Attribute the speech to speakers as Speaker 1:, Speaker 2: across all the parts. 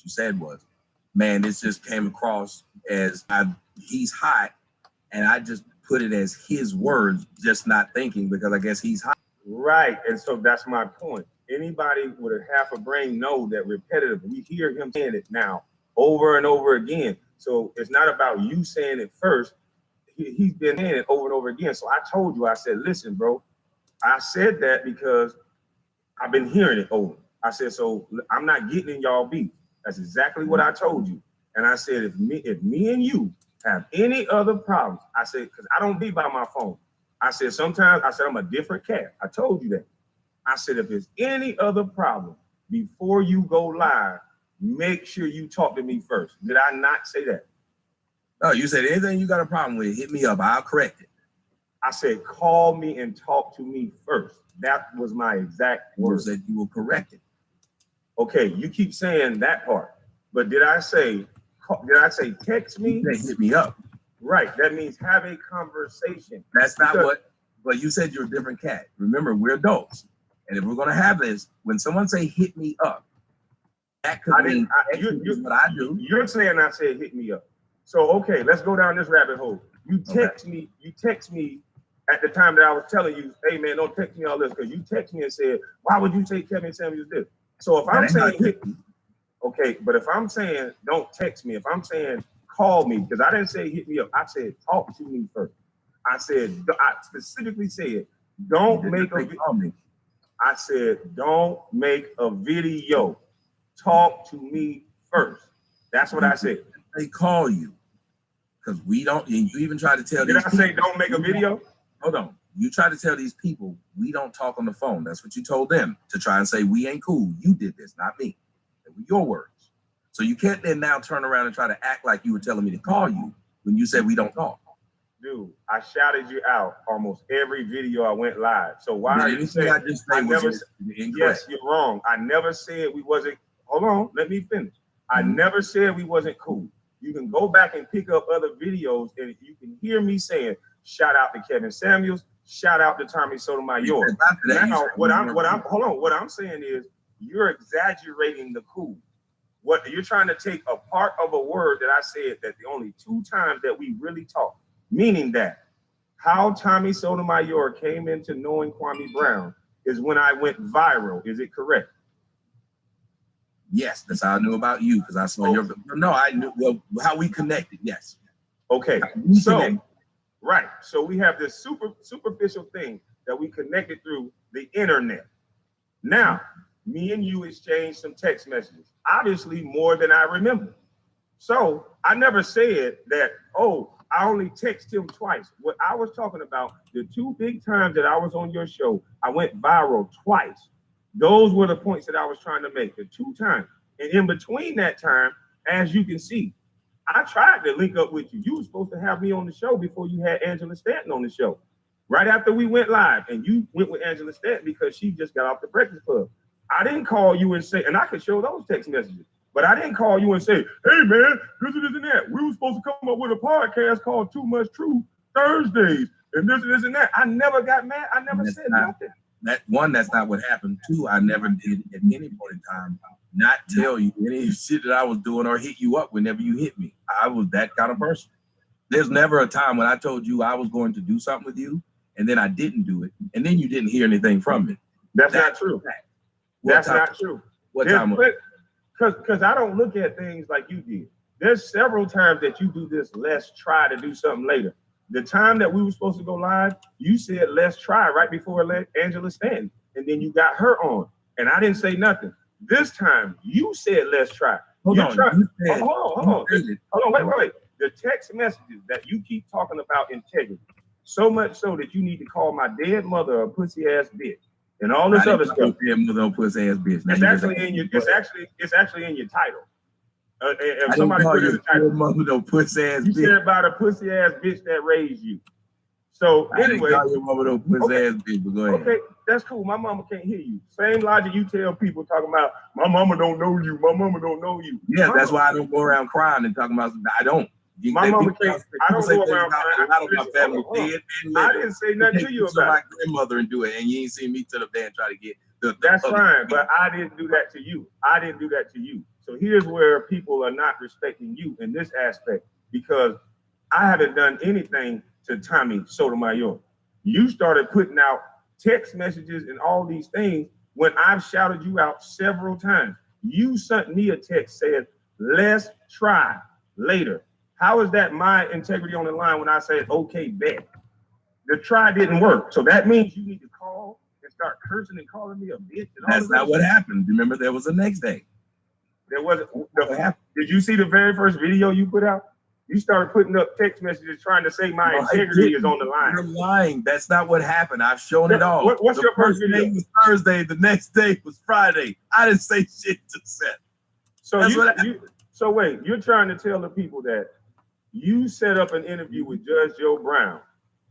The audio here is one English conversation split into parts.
Speaker 1: you said was, man, this just came across as he's hot, and I just put it as his words, just not thinking because I guess he's hot.
Speaker 2: Right, and so that's my point. Anybody with a half a brain know that repetitive. We hear him saying it now over and over again. So it's not about you saying it first. He's been saying it over and over again. So I told you, I said, listen, bro, I said that because I've been hearing it over. I said, so I'm not getting in y'all beef. That's exactly what I told you. And I said, if me and you have any other problems, I said, because I don't be by my phone. I said, sometimes, I said, I'm a different cat. I told you that. I said, if there's any other problem before you go live, make sure you talk to me first. Did I not say that?
Speaker 1: No, you said anything you got a problem with, hit me up. I'll correct it.
Speaker 2: I said, call me and talk to me first. That was my exact word.
Speaker 1: You said you will correct it.
Speaker 2: Okay, you keep saying that part. But did I say text me?
Speaker 1: You said hit me up.
Speaker 2: Right, that means have a conversation.
Speaker 1: That's not but you said you're a different cat. Remember, we're adults. And if we're going to have this, when someone say hit me up, that could mean what I do.
Speaker 2: You're saying I said hit me up. So, okay, let's go down this rabbit hole. You text me at the time that I was telling you, hey, man, don't text me all this, because you text me and said, why would you take Kevin Samuels this? So if I'm saying hit me, okay, but if I'm saying don't text me, if I'm saying call me, because I didn't say hit me up, I said talk to me first. I specifically said don't make a video. I said don't make a video. Talk to me first. That's what I said.
Speaker 1: They call you because we don't. And you even try to tell.
Speaker 2: Did I say don't make a video?
Speaker 1: Hold on. You try to tell these people we don't talk on the phone. That's what you told them to try and say we ain't cool. You did this, not me. They were your words. So you can't then now turn around and try to act like you were telling me to call you when you said we don't talk.
Speaker 2: Dude, I shouted you out almost every video I went live. So why are you saying
Speaker 1: I just say
Speaker 2: yes, you're wrong. I never said we wasn't. Hold on, let me finish. I never said we wasn't cool. You can go back and pick up other videos and you can hear me saying, shout out to Kevin Samuels, shout out to Tommy Sotomayor. Now, what I'm saying is you're exaggerating the cool. What you're trying to take a part of a word that I said that the only 2 times that we really talked, meaning that how Tommy Sotomayor came into knowing Kwame Brown is when I went viral. Is it correct?
Speaker 1: Yes, that's how I knew about you, because I saw your. No, I knew how we connected. Yes.
Speaker 2: Okay. Right. So we have this superficial thing that we connected through the internet. Now, me and you exchanged some text messages, obviously more than I remember. So I never said that, oh, I only text him twice. What I was talking about, the 2 big times that I was on your show, I went viral twice. Those were the points that I was trying to make, the 2 times. And in between that time, as you can see, I tried to link up with you. You were supposed to have me on the show before you had Angela Stanton on the show. Right after we went live, and you went with Angela Stanton because she just got off the Breakfast Club. I didn't call you and say, and I could show those text messages, but I didn't call you and say, hey, man, this and that. We were supposed to come up with a podcast called Too Much Truth Thursdays, and this and that. I never got mad. I never said nothing.
Speaker 1: That's not what happened. 2, I never did at any point in time not tell you any shit that I was doing or hit you up whenever you hit me. I was that kind of person. There's never a time when I told you I was going to do something with you and then I didn't do it, and then you didn't hear anything from me.
Speaker 2: That's not true. That's not true.
Speaker 1: What time was it?
Speaker 2: Because I don't look at things like you did. There's several times that you do this, let's try to do something later. The time that we were supposed to go live, you said, let's try right before Angela Stanton. And then you got her on. And I didn't say nothing. This time, you said, let's try. Hold on, wait. The text messages that you keep talking about integrity, so much so that you need to call my dead mother a pussy-ass bitch. And all this other stuff.
Speaker 1: Pussy-ass bitch.
Speaker 2: It's actually in your title. If somebody put it in the title,
Speaker 1: mother pussy ass
Speaker 2: you said about a pussy ass bitch that raised you. So anyway,
Speaker 1: your mother pussy ass bitch, but go ahead.
Speaker 2: Okay, that's cool. My mama can't hear you. Same logic you tell people talking about my mama don't know you. My mama don't know you.
Speaker 1: Yeah, that's why I don't go around crying and talking about. I don't.
Speaker 2: My mama can't. I don't go around crying. I didn't say nothing to you about
Speaker 1: my grandmother and do it, and you ain't seen me to the band try to get.
Speaker 2: That's fine, but I didn't do that to you. So here's where people are not respecting you in this aspect, because I haven't done anything to Tommy Sotomayor. You started putting out text messages and all these things when I've shouted you out several times. You sent me a text saying, let's try later. How is that my integrity on the line when I said, okay, bet? The try didn't work. So that means you need to call and start cursing and calling me a bitch. And
Speaker 1: that's not what happened. Remember, there was the next day.
Speaker 2: There wasn't. Did you see the very first video you put out? You started putting up text messages trying to say my integrity is on the line.
Speaker 1: You're lying. That's not what happened. I've shown it all.
Speaker 2: What's your first video?
Speaker 1: Day was Thursday. The next day was Friday. I didn't say shit to Seth.
Speaker 2: So wait, you're trying to tell the people that you set up an interview with Judge Joe Brown,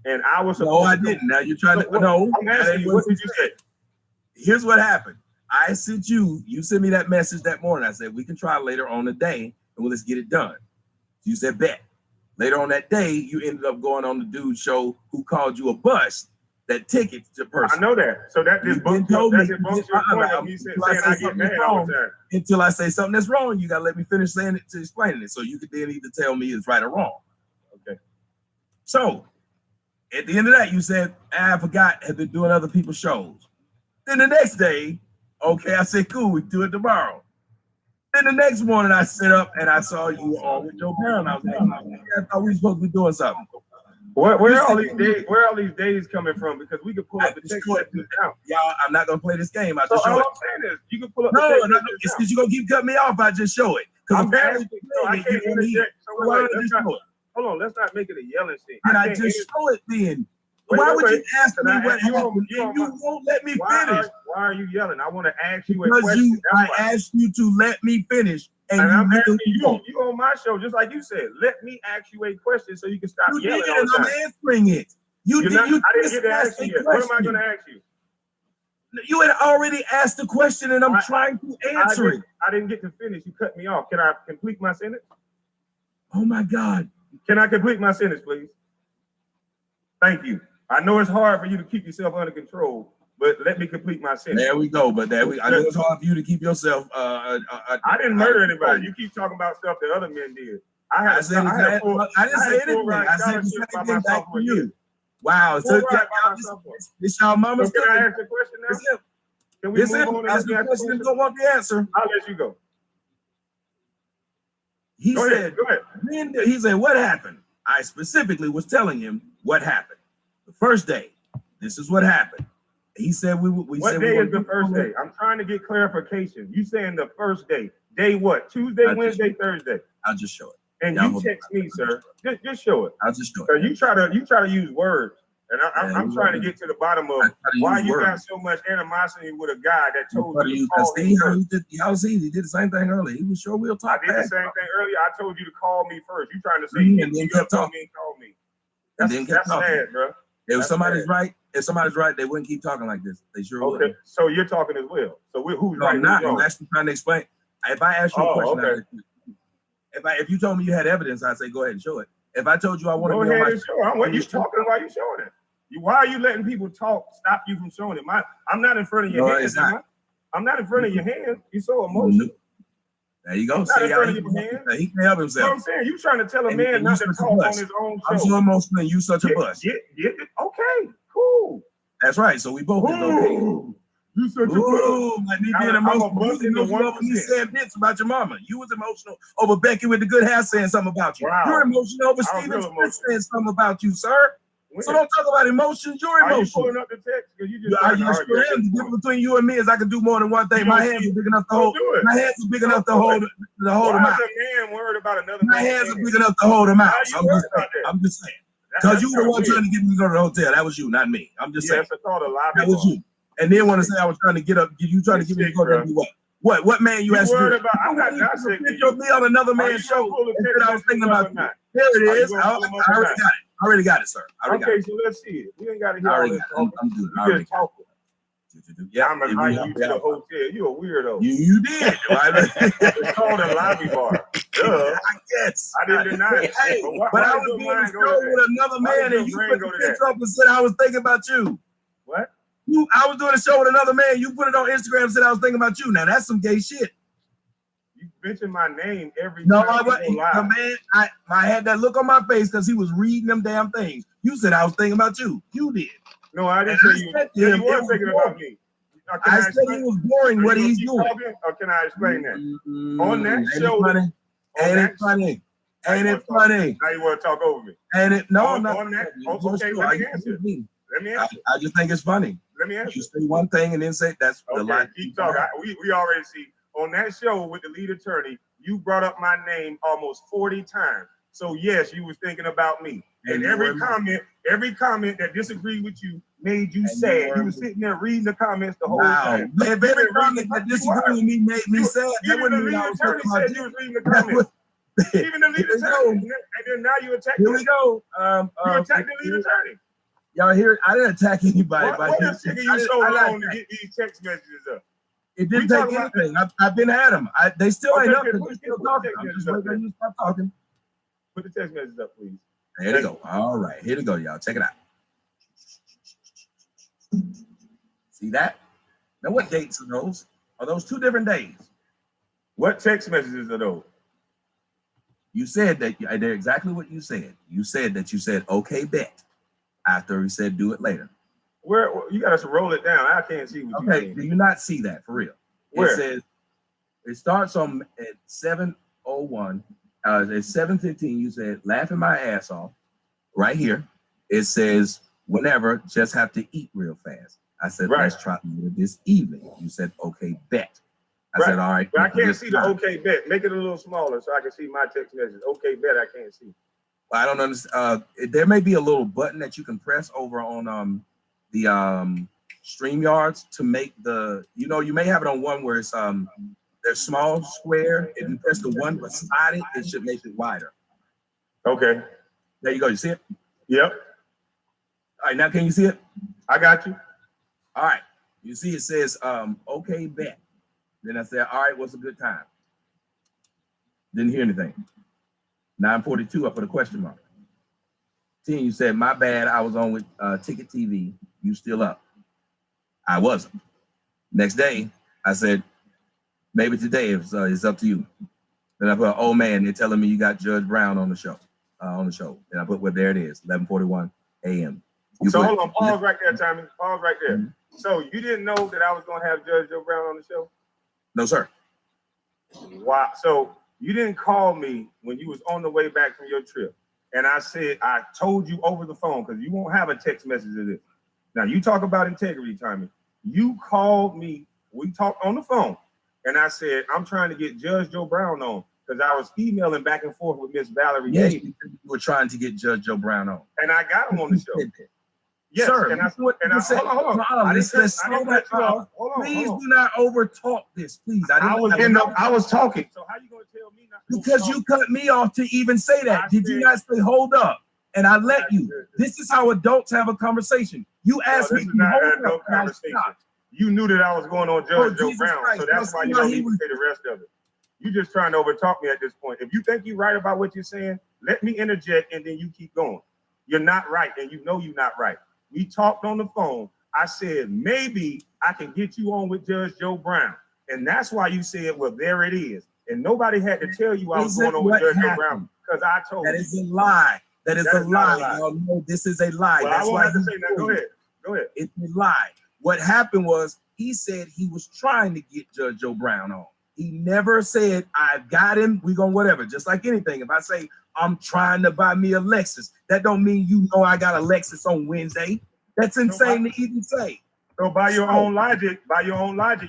Speaker 2: and I was supposed
Speaker 1: I didn't. Now you're trying to no.
Speaker 2: I'm asking you, what did you say?
Speaker 1: Here's what happened. I sent you sent me that message that morning. I said, we can try later on the day and let's get it done. You said bet. Later on that day, you ended up going on the dude's show who called you a bust that ticket to person.
Speaker 2: I know that. So that just bumps your point of me saying I get mad all the time.
Speaker 1: Until I say something that's wrong, you gotta let me finish saying it to explaining it. So you could then either tell me it's right or wrong.
Speaker 2: Okay.
Speaker 1: So at the end of that, you said, I forgot, have been doing other people's shows. Then the next day, okay, I said, cool, we do it tomorrow. Then the next morning I sit up and I saw you were on with Joe Brown. I was like, I thought we were supposed to be doing something.
Speaker 2: Where are all these days coming from? Because we could pull up the text messages now.
Speaker 1: Y'all, I'm not gonna play this game.
Speaker 2: All I'm saying is you can pull up the text messages.
Speaker 1: It's because you're gonna keep cutting me off. I just show it.
Speaker 2: I'm asking, I can't interject. Hold on, let's not make it a yelling scene.
Speaker 1: And I just show it then. Why would you ask me what happened? You won't let me finish.
Speaker 2: Why are you yelling? I want to ask you a
Speaker 1: question.
Speaker 2: Because
Speaker 1: I asked you to let me finish. And
Speaker 2: I'm asking you on my show, just like you said. Let me ask you a question so you can stop yelling.
Speaker 1: And I'm answering it. I didn't
Speaker 2: get to ask you yet. What am I going to ask you?
Speaker 1: You had already asked the question, and I'm trying to answer it.
Speaker 2: I didn't get to finish. You cut me off. Can I complete my sentence?
Speaker 1: Oh my God!
Speaker 2: Can I complete my sentence, please? Thank you. I know it's hard for you to keep yourself under control, but let me complete my sentence.
Speaker 1: There we go. But I know it's hard for you to keep yourself.
Speaker 2: I didn't murder anybody. You keep talking about stuff that other men did. I didn't say anything.
Speaker 1: I said the same thing back to you. Wow. So this y'all mama's.
Speaker 2: Can I ask the question now? Can we move on?
Speaker 1: Ask the question and don't want the answer.
Speaker 2: I'll let you go.
Speaker 1: Go ahead. He said, what happened? I specifically was telling him what happened. The first day, this is what happened. He said
Speaker 2: What day is the first day? I'm trying to get clarification. You saying the first day? Day what? Tuesday, Wednesday, Thursday?
Speaker 1: I'll just show it.
Speaker 2: And you text me, sir. Just show it.
Speaker 1: I'll just show it.
Speaker 2: You try to use words, and I'm trying to get to the bottom of why you got so much animosity with a guy that told you to call me first.
Speaker 1: He did the same thing earlier. He was sure we'll talk.
Speaker 2: I did the same thing earlier. I told you to call me first. You trying to say you kept talking? Call me. That's sad, bro.
Speaker 1: If somebody's right, they wouldn't keep talking like this. They sure would.
Speaker 2: So you're talking as well. So who's right?
Speaker 1: I'm not. I'm actually trying to explain. If I ask you a question, if you told me you had evidence, I'd say go ahead and show it. If I told you I want to
Speaker 2: go ahead and show it. What you talking about? You showing it? Why are you letting people stop you from showing it? I'm not in front of your hands. I'm not in front of your hands. You're so emotional.
Speaker 1: There you go. See, he can help himself.
Speaker 2: You know what I'm saying? You trying to tell a man not to talk on his own show.
Speaker 1: I'm so emotional and you such a bust.
Speaker 2: Okay, cool.
Speaker 1: That's right. So we both did okay.
Speaker 2: You such a bust.
Speaker 1: Like me being emotional. You was over me saying bits about your mama. You was emotional over Becky with the good hair saying something about you. Wow. You're emotional over Steven saying something about you, sir. So don't talk about emotions. You're emotional.
Speaker 2: Are you pulling up the text?
Speaker 1: The difference between you and me is I can do more than one thing. My hands are big enough to hold. My hands are big enough to hold them out.
Speaker 2: Why is a man worried about another man?
Speaker 1: My hands are big enough to hold them out. I'm just saying. Because you were the one trying to get me to go to the hotel. That was you, not me. I'm just saying. That was you. And then want to say I was trying to get up. You trying to get me to go to what? What man you asked me?
Speaker 2: I'm not
Speaker 1: put your me on another man's show. I was thinking about you. There it is. I already got it, sir.
Speaker 2: Okay, so let's see it. We ain't got to hear all this.
Speaker 1: I'm good.
Speaker 2: You just talking. Yeah, I'm invite you to the hotel. You a weirdo.
Speaker 1: You did.
Speaker 2: It's called a lobby bar.
Speaker 1: I guess.
Speaker 2: I didn't deny it.
Speaker 1: Hey, but I was doing a show with another man, and you put the picture up and said I was thinking about you.
Speaker 2: What?
Speaker 1: I was doing a show with another man. You put it on Instagram and said I was thinking about you. Now that's some gay shit.
Speaker 2: You've mention my name every
Speaker 1: No,
Speaker 2: time
Speaker 1: I,
Speaker 2: you go live.
Speaker 1: man, I had that look on my face because he was reading them damn things. You said I was thinking about you. You did.
Speaker 2: No, I didn't
Speaker 1: And
Speaker 2: say
Speaker 1: I
Speaker 2: you.
Speaker 1: said to
Speaker 2: Yeah,
Speaker 1: him,
Speaker 2: you were
Speaker 1: it was
Speaker 2: thinking
Speaker 1: boring.
Speaker 2: about me.
Speaker 1: I said he was boring what he's doing.
Speaker 2: Talking, or can I explain that? On that
Speaker 1: Ain't
Speaker 2: show,
Speaker 1: it funny? Ain't it funny? Ain't it funny?
Speaker 2: Now you want to talk over me?
Speaker 1: Ain't it? No,
Speaker 2: on,
Speaker 1: not
Speaker 2: on that.
Speaker 1: funny.
Speaker 2: Okay, let me answer. Let me answer.
Speaker 1: I just think it's funny.
Speaker 2: Let me answer.
Speaker 1: You say one thing and then say that's the
Speaker 2: Okay,
Speaker 1: line.
Speaker 2: keep talking. We already see on that show with the lead attorney, you brought up my name almost 40 times. So yes, you was thinking about me. And every comment that disagreed with you made you sad. You were sitting there reading the comments the whole time.
Speaker 1: If every comment that disagreed with me made me sad, that
Speaker 2: even the
Speaker 1: wouldn't mean
Speaker 2: lead
Speaker 1: I was
Speaker 2: attorney
Speaker 1: talking
Speaker 2: said
Speaker 1: about
Speaker 2: you
Speaker 1: you.
Speaker 2: was reading the comments. Even the lead attorney. And then now you attack
Speaker 1: Here we go.
Speaker 2: you attack the lead attorney.
Speaker 1: Y'all hear? I didn't attack anybody.
Speaker 2: What is taking you so long to get these text messages up?
Speaker 1: It didn't take anything. I've been at them. They still ain't up. They're still talking. I'm just waiting on you to stop talking.
Speaker 2: Put the text messages up, please.
Speaker 1: Here they go. All right. Here they go, y'all. Check it out. See that? Now, what dates are those? Are those 2 different days?
Speaker 2: What text messages are those?
Speaker 1: You said that they're exactly what you said. You said that you said, okay, bet. After he said, do it later.
Speaker 2: Where you got to roll it down. I can't see what you
Speaker 1: Okay, do you not see that for real?
Speaker 2: Where?
Speaker 1: It says, it starts on at 7:01. At 7:15, you said, laughing my ass off. Right here, it says, whenever, just have to eat real fast. I said, let's try to do it this evening. You said, okay, bet. I said, all right.
Speaker 2: But I can't see the okay bet. Make it a little smaller so I can see my text message. Okay bet, I can't see.
Speaker 1: I don't understand. There may be a little button that you can press over on the StreamYards to make the, you may have it on one where it's there's small square. If you press the one beside it, it should make it wider.
Speaker 2: Okay.
Speaker 1: There you go. You see it?
Speaker 2: Yep.
Speaker 1: All right, now can you see it?
Speaker 2: I got you.
Speaker 1: All right. You see it says okay bet. Then I said, all right, what's a good time? Didn't hear anything. 9:42, I put a question mark. 10, you said, my bad, I was on with Ticket TV. You still up? I wasn't. Next day, I said, maybe today it's up to you. Then I put, oh man, they're telling me you got Judge Brown on the show. And I put, well, there it is, 11:41 a.m.
Speaker 2: So hold on, pause right there, Tommy. Pause right there. Mm-hmm. So you didn't know that I was going to have Judge Joe Brown on the show?
Speaker 1: No, sir.
Speaker 2: Wow. So you didn't call me when you was on the way back from your trip. And I said, I told you over the phone, because you won't have a text message of this. Now, you talk about integrity, Tommy. You called me, we talked on the phone, and I said, I'm trying to get Judge Joe Brown on, because I was emailing back and forth with Miss Valerie.
Speaker 1: Yes, you were trying to get Judge Joe Brown on.
Speaker 2: And I got him on the show. Yes,
Speaker 1: sir,
Speaker 2: and hold on.
Speaker 1: Please do not over talk this, please.
Speaker 2: I was talking. So how you gonna tell me not to?
Speaker 1: Because you cut me off to even say that. Did you not say hold up? And I let you. This is how adults have a conversation. You asked me to hold up. Conversation.
Speaker 2: You knew that I was going on Judge Joe Brown, so that's why you don't need to say the rest of it. You just trying to overtalk me at this point. If you think you're right about what you're saying, let me interject and then you keep going. You're not right, and you know you're not right. We talked on the phone. I said, maybe I can get you on with Judge Joe Brown. And that's why you said, well, there it is. And nobody had to tell you I was going on with Judge Joe Brown, because I told you.
Speaker 1: That is a lie. That is a lie. Y'all know this is a lie.
Speaker 2: Well,
Speaker 1: that's
Speaker 2: I won't have to say that. Go ahead. Go ahead.
Speaker 1: It's a lie. What happened was he said he was trying to get Judge Joe Brown on. He never said, I've got him. We gonna whatever. Just like anything. If I say I'm trying to buy me a Lexus, that don't mean you know I got a Lexus on Wednesday. That's insane to even say.
Speaker 2: So by your own logic,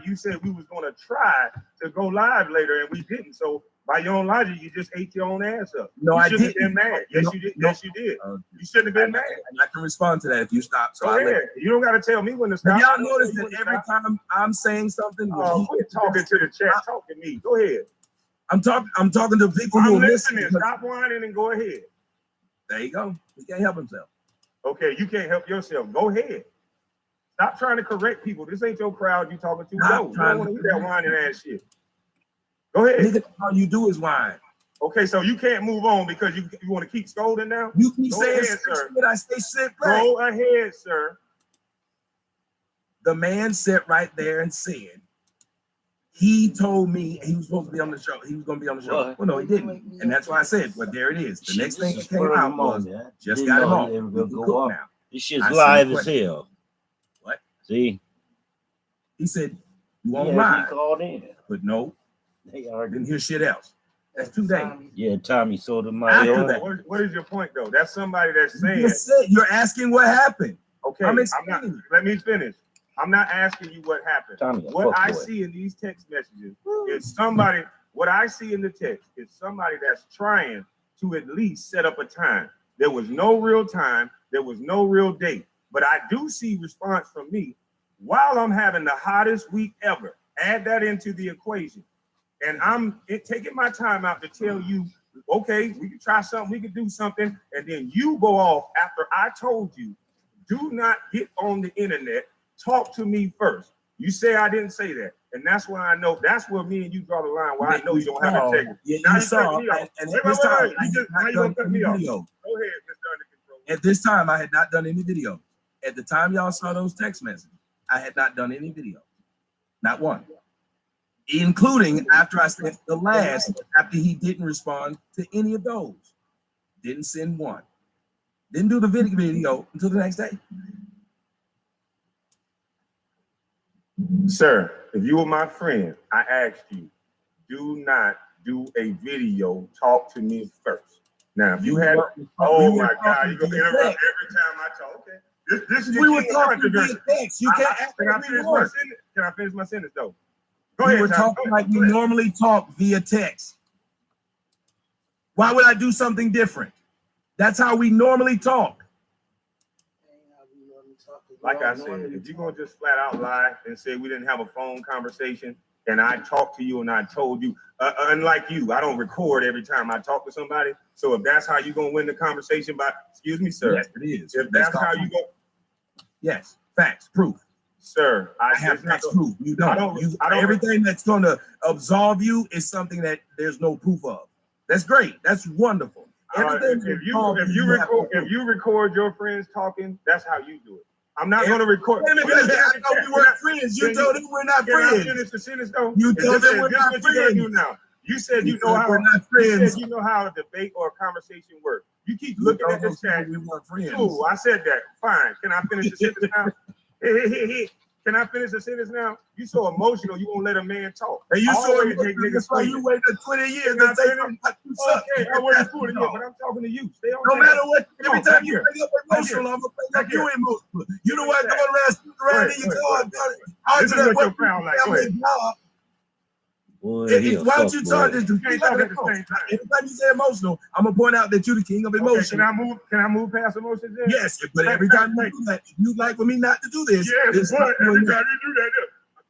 Speaker 2: you said we was gonna try to go live later and we didn't. So by your own logic, you just ate your own ass up.
Speaker 1: No, I didn't.
Speaker 2: Been mad. Yes, you did. Yes, you did. You shouldn't have been mad.
Speaker 1: And I can respond to that if you stop. So
Speaker 2: go ahead. You don't got to tell me when to stop.
Speaker 1: Y'all notice that every time I'm saying something,
Speaker 2: quit talking to the chat. Talk to me. Go ahead.
Speaker 1: I'm talking to people who are listening.
Speaker 2: Stop whining and go ahead.
Speaker 1: There you go. He can't help himself.
Speaker 2: Okay, you can't help yourself. Go ahead. Stop trying to correct people. This ain't your crowd you talking to. No, you don't want to hear that whining ass shit. Go ahead.
Speaker 1: Nigga, all you do is whine.
Speaker 2: Okay, so you can't move on because you want to keep scolding now?
Speaker 1: You keep saying sir. I say sit back.
Speaker 2: Go ahead, sir.
Speaker 1: The man sat right there and said He told me he was supposed to be on the show. He was going to be on the show.
Speaker 3: What?
Speaker 1: Well, no, he didn't. And that's why I said, well, there it is. The next thing that came out was, just
Speaker 3: Didn't
Speaker 1: got him
Speaker 3: know
Speaker 1: on.
Speaker 3: he ever
Speaker 1: We
Speaker 3: gonna
Speaker 1: can
Speaker 3: go
Speaker 1: cook
Speaker 3: off.
Speaker 1: now.
Speaker 3: This shit's
Speaker 1: I said,
Speaker 3: live as
Speaker 1: question.
Speaker 3: hell.
Speaker 1: What?
Speaker 3: See?
Speaker 1: He said, you won't
Speaker 3: Yeah,
Speaker 1: lie.
Speaker 3: he called in.
Speaker 1: But no,
Speaker 3: They
Speaker 1: I
Speaker 3: argued.
Speaker 1: didn't hear shit else. That's 2 days.
Speaker 3: Yeah, Tommy sold him my
Speaker 1: After
Speaker 3: own.
Speaker 1: that.
Speaker 2: What is your point though? That's somebody that's saying,
Speaker 1: You said, you're asking what happened.
Speaker 2: okay,
Speaker 1: I'm
Speaker 2: not.
Speaker 1: explaining.
Speaker 2: Let me finish. I'm not asking you what happened.
Speaker 3: Tommy, a
Speaker 2: What I
Speaker 3: fuckboy.
Speaker 2: see in these text messages is somebody. What I see in the text is somebody that's trying to at least set up a time. There was no real time. There was no real date. But I do see response from me while I'm having the hottest week ever. Add that into the equation. And I'm taking my time out to tell you, okay, we can try something, we can do something. And then you go off after I told you, do not get on the internet. Talk to me first. You say I didn't say that. And that's why I know, that's where me and you draw the line where I know you don't have integrity.
Speaker 1: Yeah,
Speaker 2: Now
Speaker 1: you
Speaker 2: you
Speaker 1: saw.
Speaker 2: cut me off.
Speaker 1: And
Speaker 2: Wait,
Speaker 1: at this
Speaker 2: wait,
Speaker 1: time,
Speaker 2: wait.
Speaker 1: I
Speaker 2: You
Speaker 1: had
Speaker 2: just-
Speaker 1: not
Speaker 2: now you
Speaker 1: done
Speaker 2: gonna cut
Speaker 1: any
Speaker 2: me off.
Speaker 1: video.
Speaker 2: Go ahead, Mr. Under Control.
Speaker 1: At this time, I had not done any video. At the time y'all saw those text messages, I had not done any video. Not one. Including after I sent the last, after he didn't respond to any of those. Didn't send one. Didn't do the video until the next day.
Speaker 2: Sir, if you were my friend, I asked you, do not do a video. Talk to me first. Now, if you had, oh my God, you're gonna interrupt every time I talk. Okay, this is
Speaker 1: We were
Speaker 2: your
Speaker 1: talking
Speaker 2: controversy.
Speaker 1: via text. You can't act
Speaker 2: Can I
Speaker 1: like we
Speaker 2: finish my
Speaker 1: weren't.
Speaker 2: sentence? Can I finish my sentence though? Go
Speaker 1: We
Speaker 2: ahead.
Speaker 1: were
Speaker 2: Tom.
Speaker 1: talking
Speaker 2: Go
Speaker 1: like
Speaker 2: ahead.
Speaker 1: we normally talk via text. Why would I do something different? That's how we normally talk.
Speaker 2: Like I said, if you're gonna just flat out lie and say we didn't have a phone conversation and I talked to you and I told you, unlike you, I don't record every time I talk to somebody. So if that's how you're gonna win the conversation by, excuse me, sir.
Speaker 1: Yes, it is.
Speaker 2: If that's how you go,
Speaker 1: Yes, facts, proof.
Speaker 2: sir,
Speaker 1: I have facts, proof. You don't. Everything that's going to absolve you is something that there's no proof of. That's great. That's wonderful. Everything
Speaker 2: if you record your friends talking, that's how you do it. I'm not going to record.
Speaker 1: Wait a minute, I thought we weren't friends. You told them we're not friends.
Speaker 2: Finish the sentence though.
Speaker 1: You told them we're not friends.
Speaker 2: Now you said you know how. You said you know how a debate or a conversation works. You keep looking at this chat.
Speaker 1: We weren't friends.
Speaker 2: Cool, I said that. Fine. Can I finish the sentence now? Can I finish the sentence now? You so emotional, you won't let a man talk.
Speaker 1: And you so
Speaker 2: Always make niggas
Speaker 1: so you waited 20 years to say something.
Speaker 2: Okay, I waited 20 years, but I'm talking to you. Stay on
Speaker 1: No
Speaker 2: track.
Speaker 1: matter what, every time you
Speaker 2: here.
Speaker 1: bring up emotional, I'm gonna bring up you emotional. You know what? Going around in your car,
Speaker 2: This is what your sound like. Go ahead.
Speaker 3: Boy,
Speaker 1: Why don't you talk this?
Speaker 2: You can't talk at the same time.
Speaker 1: Anytime you say emotional, I'm gonna point out that you're the king of emotion.
Speaker 2: Okay, can I move past emotions then?
Speaker 1: Yes, but every time you do that, you like for me not to do this.
Speaker 2: Yes, but every time you do that,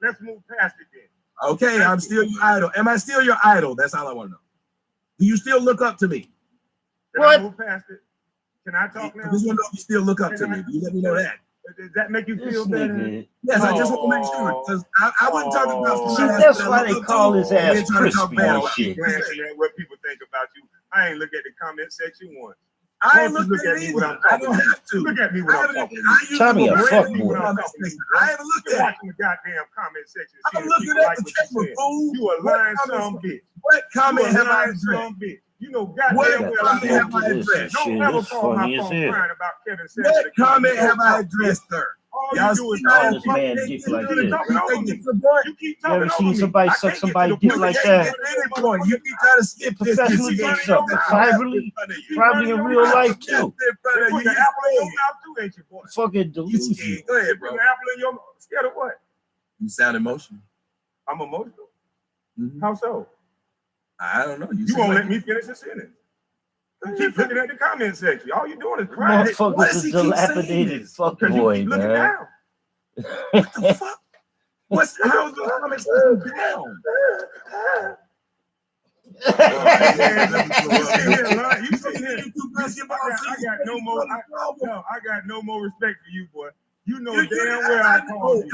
Speaker 2: let's move past it then.
Speaker 1: Okay, I'm still your idol. Am I still your idol? That's all I want to know. Do you still look up to me?
Speaker 2: Can I move past it? Can I talk now?
Speaker 1: I just want to know if you still look up to me. You let me know that.
Speaker 2: Does that make you feel better?
Speaker 1: Yes, I just want to make sure because I wouldn't talk about.
Speaker 3: See, that's why they call his ass crispy and shit.
Speaker 2: Glancing at what people think about you. I ain't look at the comment section once.
Speaker 1: I ain't looked at it either. I don't have to.
Speaker 2: Look at me when I'm talking.
Speaker 3: Tommy, a fuckboy.
Speaker 1: I haven't looked at
Speaker 2: the goddamn comment section.
Speaker 1: I'm looking at the camera, fool.
Speaker 2: You a lying some bitch.
Speaker 1: What comment have I addressed?
Speaker 2: You know goddamn well I
Speaker 1: have I addressed?
Speaker 2: Don't ever call my phone crying about Kevin Samuels.
Speaker 1: What comment have I addressed, sir?
Speaker 2: Y'all do is
Speaker 3: this man dick like this.
Speaker 2: You keep
Speaker 3: You ever
Speaker 2: talking
Speaker 3: seen
Speaker 2: over me.
Speaker 3: somebody suck somebody dick like that?
Speaker 1: You keep trying to skip this.
Speaker 3: Professionally do something. Probably in real life too.
Speaker 2: You put the apple in your mouth too, ain't you, boy?
Speaker 3: Fucking delusion.
Speaker 1: Go ahead,
Speaker 2: You
Speaker 1: bro.
Speaker 2: put the apple in your mouth. Scared of what?
Speaker 1: You sound emotional.
Speaker 2: I'm emotional. How so?
Speaker 1: I don't know.
Speaker 2: You won't let me finish the sentence. You keep looking at the comment section. All you doing is crying.
Speaker 3: Motherfucker's a dilapidated fuckboy,
Speaker 2: Looking
Speaker 3: man.
Speaker 2: down.
Speaker 1: What the fuck? How's the comment section down?
Speaker 2: You sitting here. I got no more respect for you, boy. You know damn well I called you.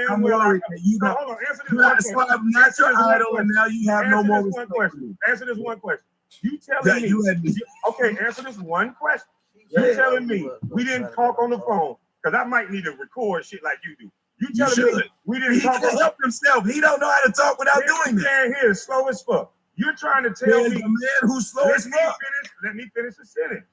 Speaker 1: I'm worried that you don't.
Speaker 2: Hold on, answer this one question.
Speaker 1: I'm not your idol, and now you have no more respect.
Speaker 2: Answer this one question. You telling me? Okay, answer this one question. You telling me we didn't talk on the phone because I might need to record shit like you do. You telling me we didn't talk
Speaker 1: about help himself. He don't know how to talk without doing that.
Speaker 2: Man here is slow as fuck. You're trying to tell me
Speaker 1: the man who's slow as fuck.
Speaker 2: Let me finish the sentence.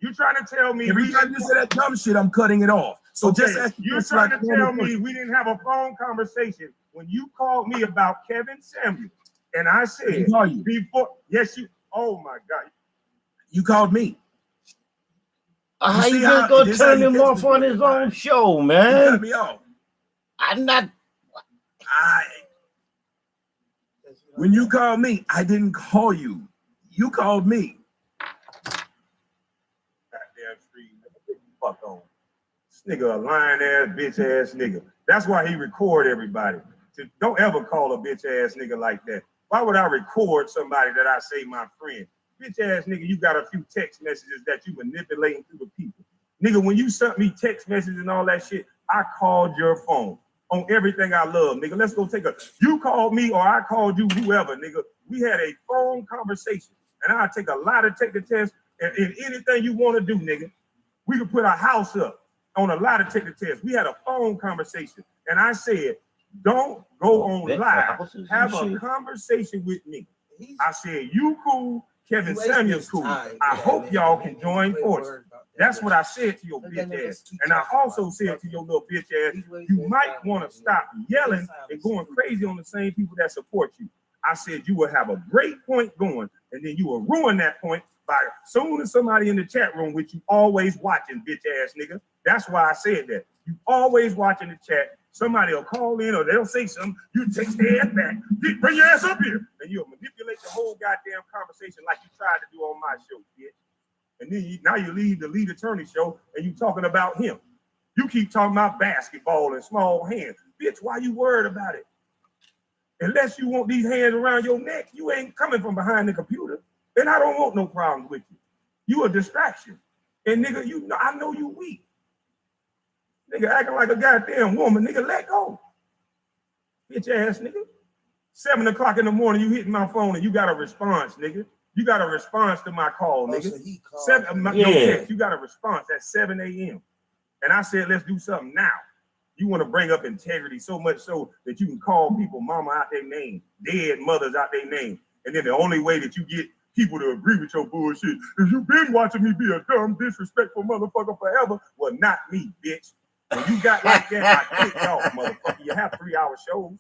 Speaker 2: You're trying to tell me
Speaker 1: every time you say that dumb shit, I'm cutting it off. So
Speaker 2: okay, you're trying to tell me we didn't have a phone conversation when you called me about Kevin Samuels, and I said before. Yes, you. Oh my God,
Speaker 1: you called me.
Speaker 3: How you just gonna turn him off on his own show, man?
Speaker 1: You cut me off.
Speaker 3: I'm not.
Speaker 1: When you called me, I didn't call you. You called me.
Speaker 2: Goddamn street, fuck on. This nigga a lying ass bitch ass nigga. That's why he record everybody. So don't ever call a bitch ass nigga like that. Why would I record somebody that I say my friend? Bitch ass nigga, you got a few text messages that you manipulating through the people. Nigga, when you sent me text messages and all that shit, I called your phone on everything I love, nigga. Let's go take you called me or I called you, whoever, nigga. We had a phone conversation and I take a lie detector test and anything you want to do, nigga. We could put a house up on a lie detector test. We had a phone conversation and I said, don't go on live, have a conversation with me. I said, you cool, Kevin Samuels cool. I hope y'all can join forces. That's what I said to your bitch ass. And I also said to your little bitch ass, you might want to stop yelling and going crazy on the same people that support you. I said you will have a great point going, and then you will ruin that point by soon as somebody in the chat room with you always watching, bitch ass nigga. That's why I said that. You always watching the chat. Somebody will call in or they'll say something. You take their ass back. Bring your ass up here. And you'll manipulate the whole goddamn conversation like you tried to do on my show, bitch. And then now you leave the lead attorney show and you talking about him. You keep talking about basketball and small hands. Bitch, why you worried about it? Unless you want these hands around your neck, you ain't coming from behind the computer. And I don't want no problems with you. You a distraction. And nigga, I know you weak. Nigga acting like a goddamn woman. Nigga, let go. Bitch ass nigga. 7 o'clock in the morning, you hitting my phone and you got a response, nigga. You got a response to my call, nigga. You got a response at 7 a.m. And I said, let's do something now. You want to bring up integrity so much so that you can call people mama out their name, dead mothers out their name. And then the only way that you get people to agree with your bullshit is you've been watching me be a dumb, disrespectful motherfucker forever. Well, not me, bitch. When you got like that, I kicked off, motherfucker. You have 3-hour shows.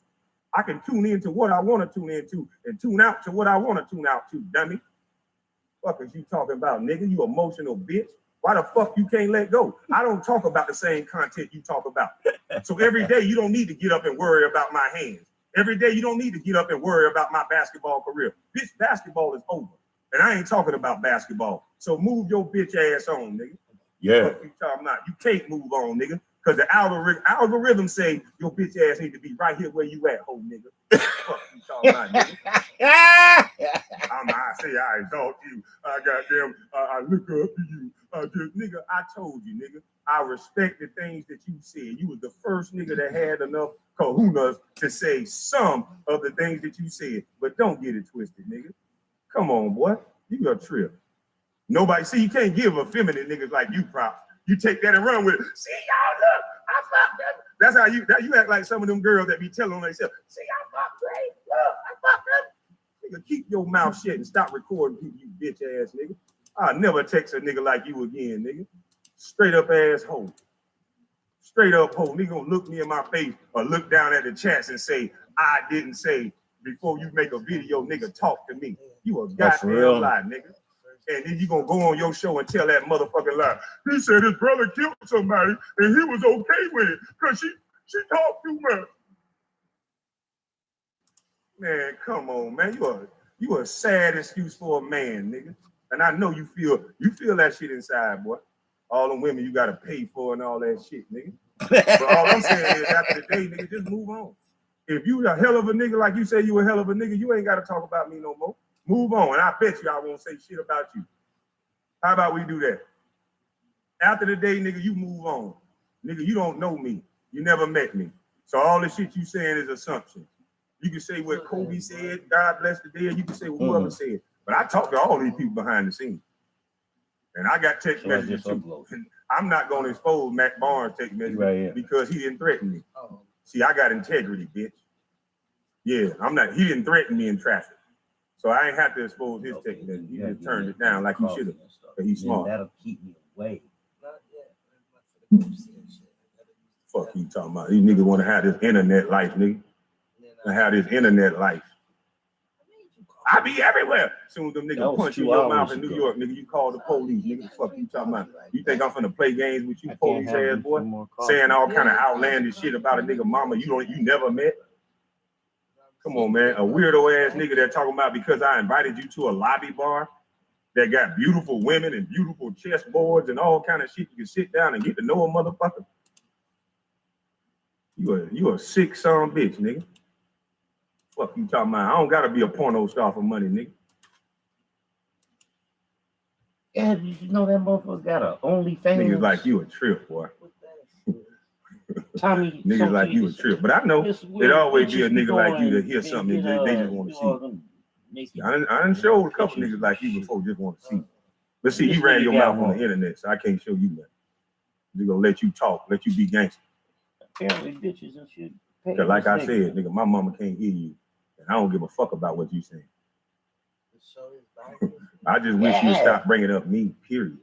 Speaker 2: I can tune into what I want to tune into and tune out to what I want to tune out to, dummy. Fuck is you talking about, nigga? You emotional bitch. Why the fuck you can't let go? I don't talk about the same content you talk about. So every day you don't need to get up and worry about my hands. Every day you don't need to get up and worry about my basketball career. Bitch, basketball is over. And I ain't talking about basketball. So move your bitch ass on, nigga.
Speaker 1: Yeah.
Speaker 2: What you talking about? You can't move on, nigga. Because the algorithm say your bitch ass need to be right here where you at, ho nigga. Fuck you talking about, nigga. I say I exalt you. I look up to you. Nigga, I told you, nigga. I respect the things that you said. You was the first nigga that had enough kahunas to say some of the things that you said. But don't get it twisted, nigga. Come on, boy. You a trip. Nobody, see, you can't give effeminate niggas like you props. You take that and run with it. See, y'all, look, I fucked them. That's how you act like some of them girls that be telling on themselves. See, I fucked Ray. Look, I fucked them. Nigga, keep your mouth shut and stop recording people, you bitch ass nigga. I'll never text a nigga like you again, nigga. Straight up asshole. Straight up hoe. Nigga gonna look me in my face or look down at the chats and say, I didn't say before you make a video, nigga, talk to me. You a goddamn lie, nigga. And then you gonna go on your show and tell that motherfucking lie. He said his brother killed somebody and he was okay with it because she talked too much. Man, come on, man. You a sad excuse for a man, nigga. And I know you feel that shit inside, boy. All the women you gotta pay for and all that shit, nigga. But all I'm saying is after the day, nigga, just move on. If you a hell of a nigga like you say you a hell of a nigga, you ain't gotta talk about me no more. Move on, and I bet you I won't say shit about you. How about we do that? After the day, nigga, you move on. Nigga, you don't know me. You never met me. So all the shit you saying is assumption. You can say what Kobe said, God bless the dead. You can say what whoever said. But I talk to all these people behind the scenes. And I got text messages too. And I'm not going to expose Matt Barnes' text message because he didn't threaten me. Oh. See, I got integrity, bitch. Yeah, I'm not. He didn't threaten me in traffic, so I ain't have to expose his text message. He just turned it down like he should have. But he's smart.
Speaker 3: That'll keep me away.
Speaker 2: Fuck you talking about? These niggas want to have this internet life, nigga. I have this internet life. I be everywhere. Soon as them niggas punch you in your mouth in New York, nigga, you call the police, nigga. Fuck you talking about? You think I'm finna play games with you, police ass boy? Saying all kind of outlandish shit about a nigga mama you never met? Come on, man. A weirdo ass nigga that talking about because I invited you to a lobby bar that got beautiful women and beautiful chessboards and all kind of shit. You can sit down and get to know a motherfucker. You a sick son bitch, nigga. Fuck you talking about? I don't gotta be a porno star for money, nigga.
Speaker 3: Yeah, you know that motherfucker got a OnlyFans.
Speaker 2: Niggas like you a trip, boy.
Speaker 3: Tommy,
Speaker 2: niggas like you a trip, but I know it always be a nigga like you to hear something they just want to see. I done showed a couple niggas like you before just want to see. But see, you ran your mouth on the internet, so I can't show you that. They're gonna let you talk, let you be gangster.
Speaker 3: Apparently, bitches and shit.
Speaker 2: Cause like I said, nigga, my mama can't hear you, and I don't give a fuck about what you saying. I just wish you'd stop bringing up me. Period.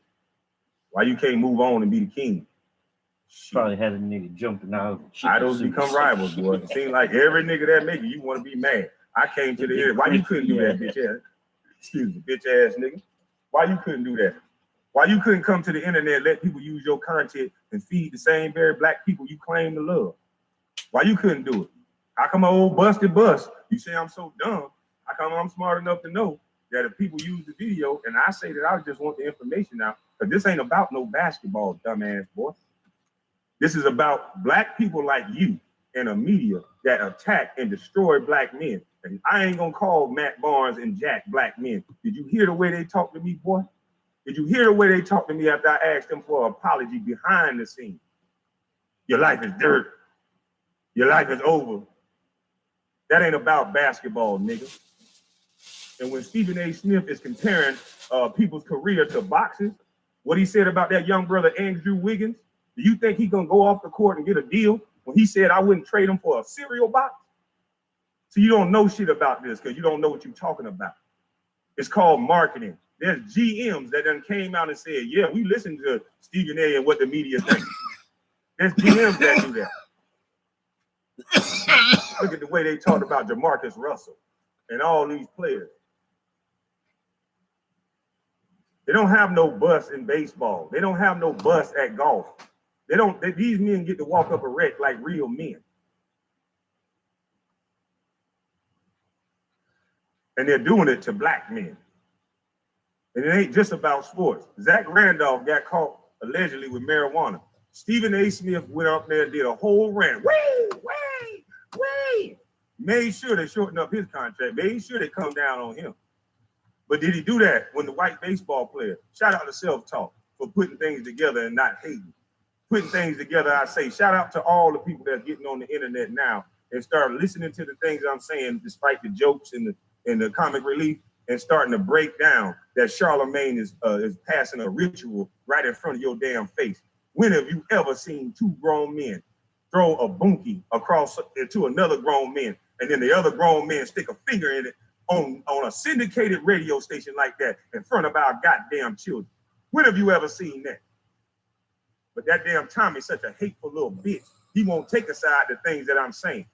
Speaker 2: Why you can't move on and be the king?
Speaker 3: Probably had a nigga jumping out.
Speaker 2: Idols become rivals, boy. It seems like every nigga that make it, you want to be mad. I came to the end. Why you couldn't do that, bitch ass? Excuse me, bitch ass nigga. Why you couldn't do that? Why you couldn't come to the internet, let people use your content and feed the same very black people you claim to love? Why you couldn't do it? How come my old busted bus? You say I'm so dumb. How come I'm smart enough to know that if people use the video and I say that I just want the information out, because this ain't about no basketball, dumbass boy. This is about black people like you and a media that attack and destroy black men. And I ain't gonna call Matt Barnes and Jack black men. Did you hear the way they talk to me, boy? Did you hear the way they talk to me after I asked them for an apology behind the scenes? Your life is dirt. Your life is over. That ain't about basketball, nigga. And when Stephen A. Smith is comparing people's career to boxers, what he said about that young brother, Andrew Wiggins, do you think he's gonna go off the court and get a deal when he said I wouldn't trade him for a cereal box? So you don't know shit about this because you don't know what you're talking about. It's called marketing. There's GMs that done came out and said, yeah, we listen to Stephen A. and what the media thinks. There's GMs that do that. Look at the way they talked about Jamarcus Russell and all these players. They don't have no bus in baseball. They don't have no bus at golf. These men get to walk up a wreck like real men. And they're doing it to black men. And it ain't just about sports. Zach Randolph got caught allegedly with marijuana. Stephen A. Smith went up there and did a whole rant. Wait. Made sure they shortened up his contract. Made sure they come down on him. But did he do that when the white baseball player, shout out to Self-Talk for putting things together and not hating. Putting things together, I say, shout out to all the people that are getting on the internet now and start listening to the things I'm saying, despite the jokes and the comic relief, and starting to break down that Charlemagne is passing a ritual right in front of your damn face. When have you ever seen two grown men throw a bunkie across to another grown man, and then the other grown man stick a finger in it on a syndicated radio station like that in front of our goddamn children? When have you ever seen that? But that damn Tommy's such a hateful little bitch. He won't take aside the things that I'm saying.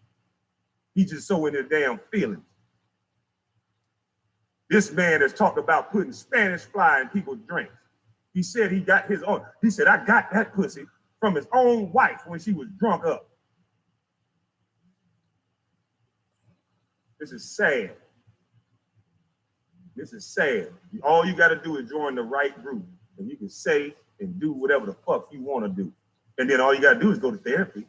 Speaker 2: He's just so in his damn feelings. This man has talked about putting Spanish fly in people's drinks. He said he got his own. He said, I got that pussy from his own wife when she was drunk up. This is sad. This is sad. All you got to do is join the right group, and you can say and do whatever the fuck you want to do. And then all you got to do is go to therapy.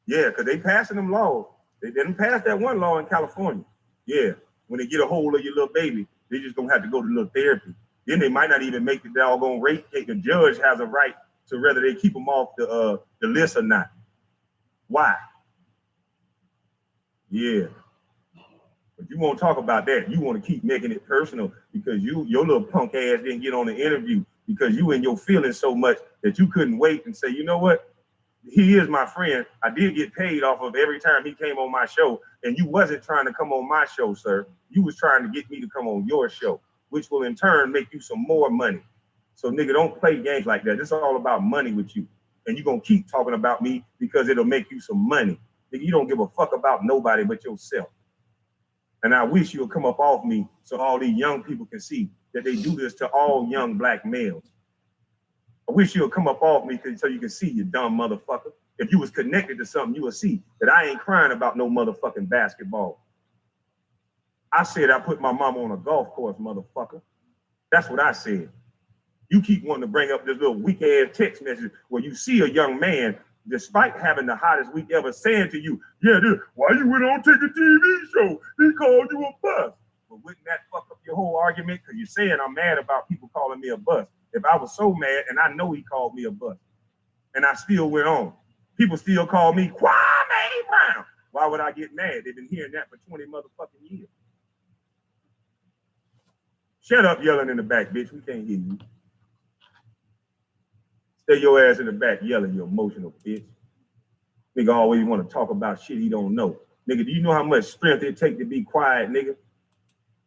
Speaker 2: Yeah, because they passing them laws. They didn't pass that one law in California. Yeah, when they get a hold of your little baby, they just don't have to go to little therapy. Then they might not even make the doggone rape case. The judge has a right to whether they keep them off the list or not. Why? Yeah. But you won't talk about that. You want to keep making it personal because your little punk ass didn't get on the interview because you in your feelings so much that you couldn't wait and say, you know what? He is my friend. I did get paid off of every time he came on my show, and you wasn't trying to come on my show, sir. You was trying to get me to come on your show, which will in turn make you some more money. So nigga, don't play games like that. This is all about money with you. And you're gonna keep talking about me because it'll make you some money. Nigga, you don't give a fuck about nobody but yourself. And I wish you'll come up off me so all these young people can see that they do this to all young black males. I wish you'll come up off me so you can see, you dumb motherfucker. If you was connected to something, you would see that I ain't crying about no motherfucking basketball. I said I put my mama on a golf course, motherfucker. That's what I said. You keep wanting to bring up this little weak ass text message where you see a young man, despite having the hottest week ever, saying to you, yeah, dude, why you went on to the TV show? He called you a bust. But wouldn't that fuck up your whole argument? Because you're saying I'm mad about people calling me a bust. If I was so mad, and I know he called me a bust, and I still went on, people still call me Kwame Brown. Why would I get mad? They've been hearing that for 20 motherfucking years. Shut up yelling in the back, bitch. We can't hear you. Stay your ass in the back yelling, you emotional bitch. Nigga always want to talk about shit he don't know. Nigga, do you know how much strength it take to be quiet, nigga?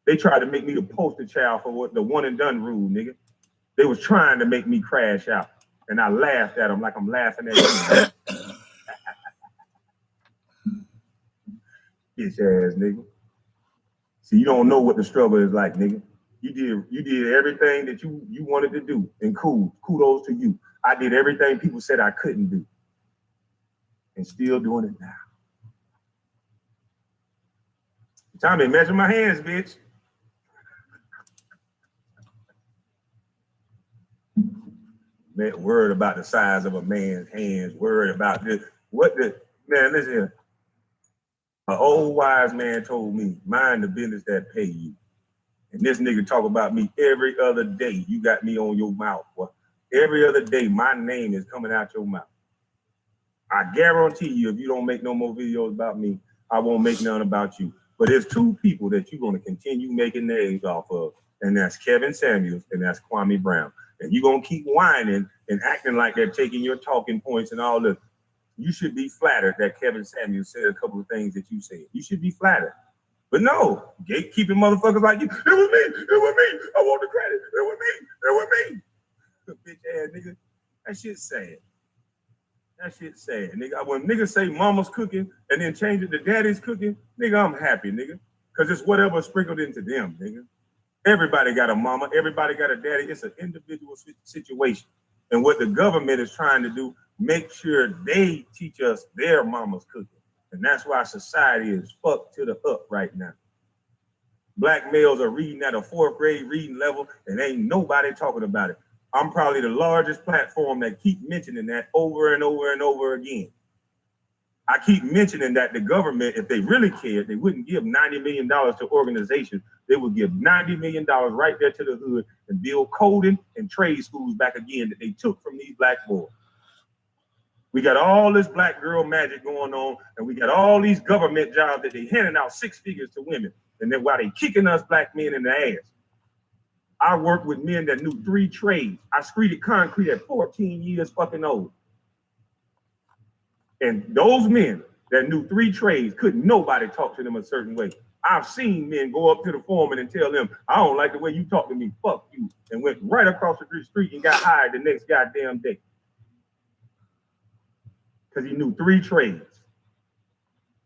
Speaker 2: They tried to make me the poster child for what the one and done rule, nigga. They was trying to make me crash out. And I laughed at them like I'm laughing at you. Bitch ass nigga. See, you don't know what the struggle is like, nigga. You did everything that you wanted to do, and cool. Kudos to you. I did everything people said I couldn't do, and still doing it now. Time to measure my hands, bitch. Man, worried about the size of a man's hands, worried about this. What the man, listen here. An old wise man told me, mind the business that pay you. And this nigga talk about me every other day. You got me on your mouth, boy. Every other day, my name is coming out your mouth. I guarantee you, if you don't make no more videos about me, I won't make none about you. But there's two people that you're going to continue making names off of, and that's Kevin Samuels and that's Kwame Brown. And you're going to keep whining and acting like they're taking your talking points and all this. You should be flattered that Kevin Samuels said a couple of things that you said. You should be flattered. But no, gatekeeping motherfuckers like you. It was me. I want the credit. It was me. Bitch ass nigga. That shit's sad. That shit's sad, nigga. When niggas say mama's cooking and then change it to daddy's cooking, nigga, I'm happy, nigga. Because it's whatever sprinkled into them, nigga. Everybody got a mama. Everybody got a daddy. It's an individual situation. And what the government is trying to do, make sure they teach us their mama's cooking. And that's why society is fucked to the up right now. Black males are reading at a 4th grade reading level and ain't nobody talking about it. I'm probably the largest platform that keep mentioning that over and over and over again. I keep mentioning that the government, if they really cared, they wouldn't give $90 million to organizations. They would give $90 million right there to the hood and build coding and trade schools back again that they took from these black boys. We got all this black girl magic going on, and we got all these government jobs that they handing out 6 figures to women. And then while they kicking us black men in the ass, I worked with men that knew 3 trades. I screeded concrete at 14 years fucking old. And those men that knew 3 trades, couldn't nobody talk to them a certain way. I've seen men go up to the foreman and tell them, I don't like the way you talk to me, fuck you, and went right across the street and got hired the next goddamn day. Because he knew 3 trades.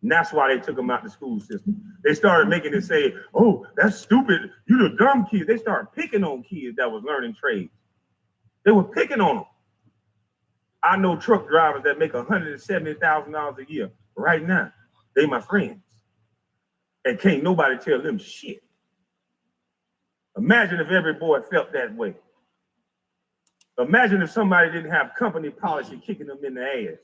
Speaker 2: And that's why they took him out the school system. They started making it say, oh, that's stupid. You the dumb kids. They started picking on kids that was learning trades. They were picking on them. I know truck drivers that make $170,000 a year right now. They my friends. And can't nobody tell them shit. Imagine if every boy felt that way. Imagine if somebody didn't have company policy kicking them in the ass.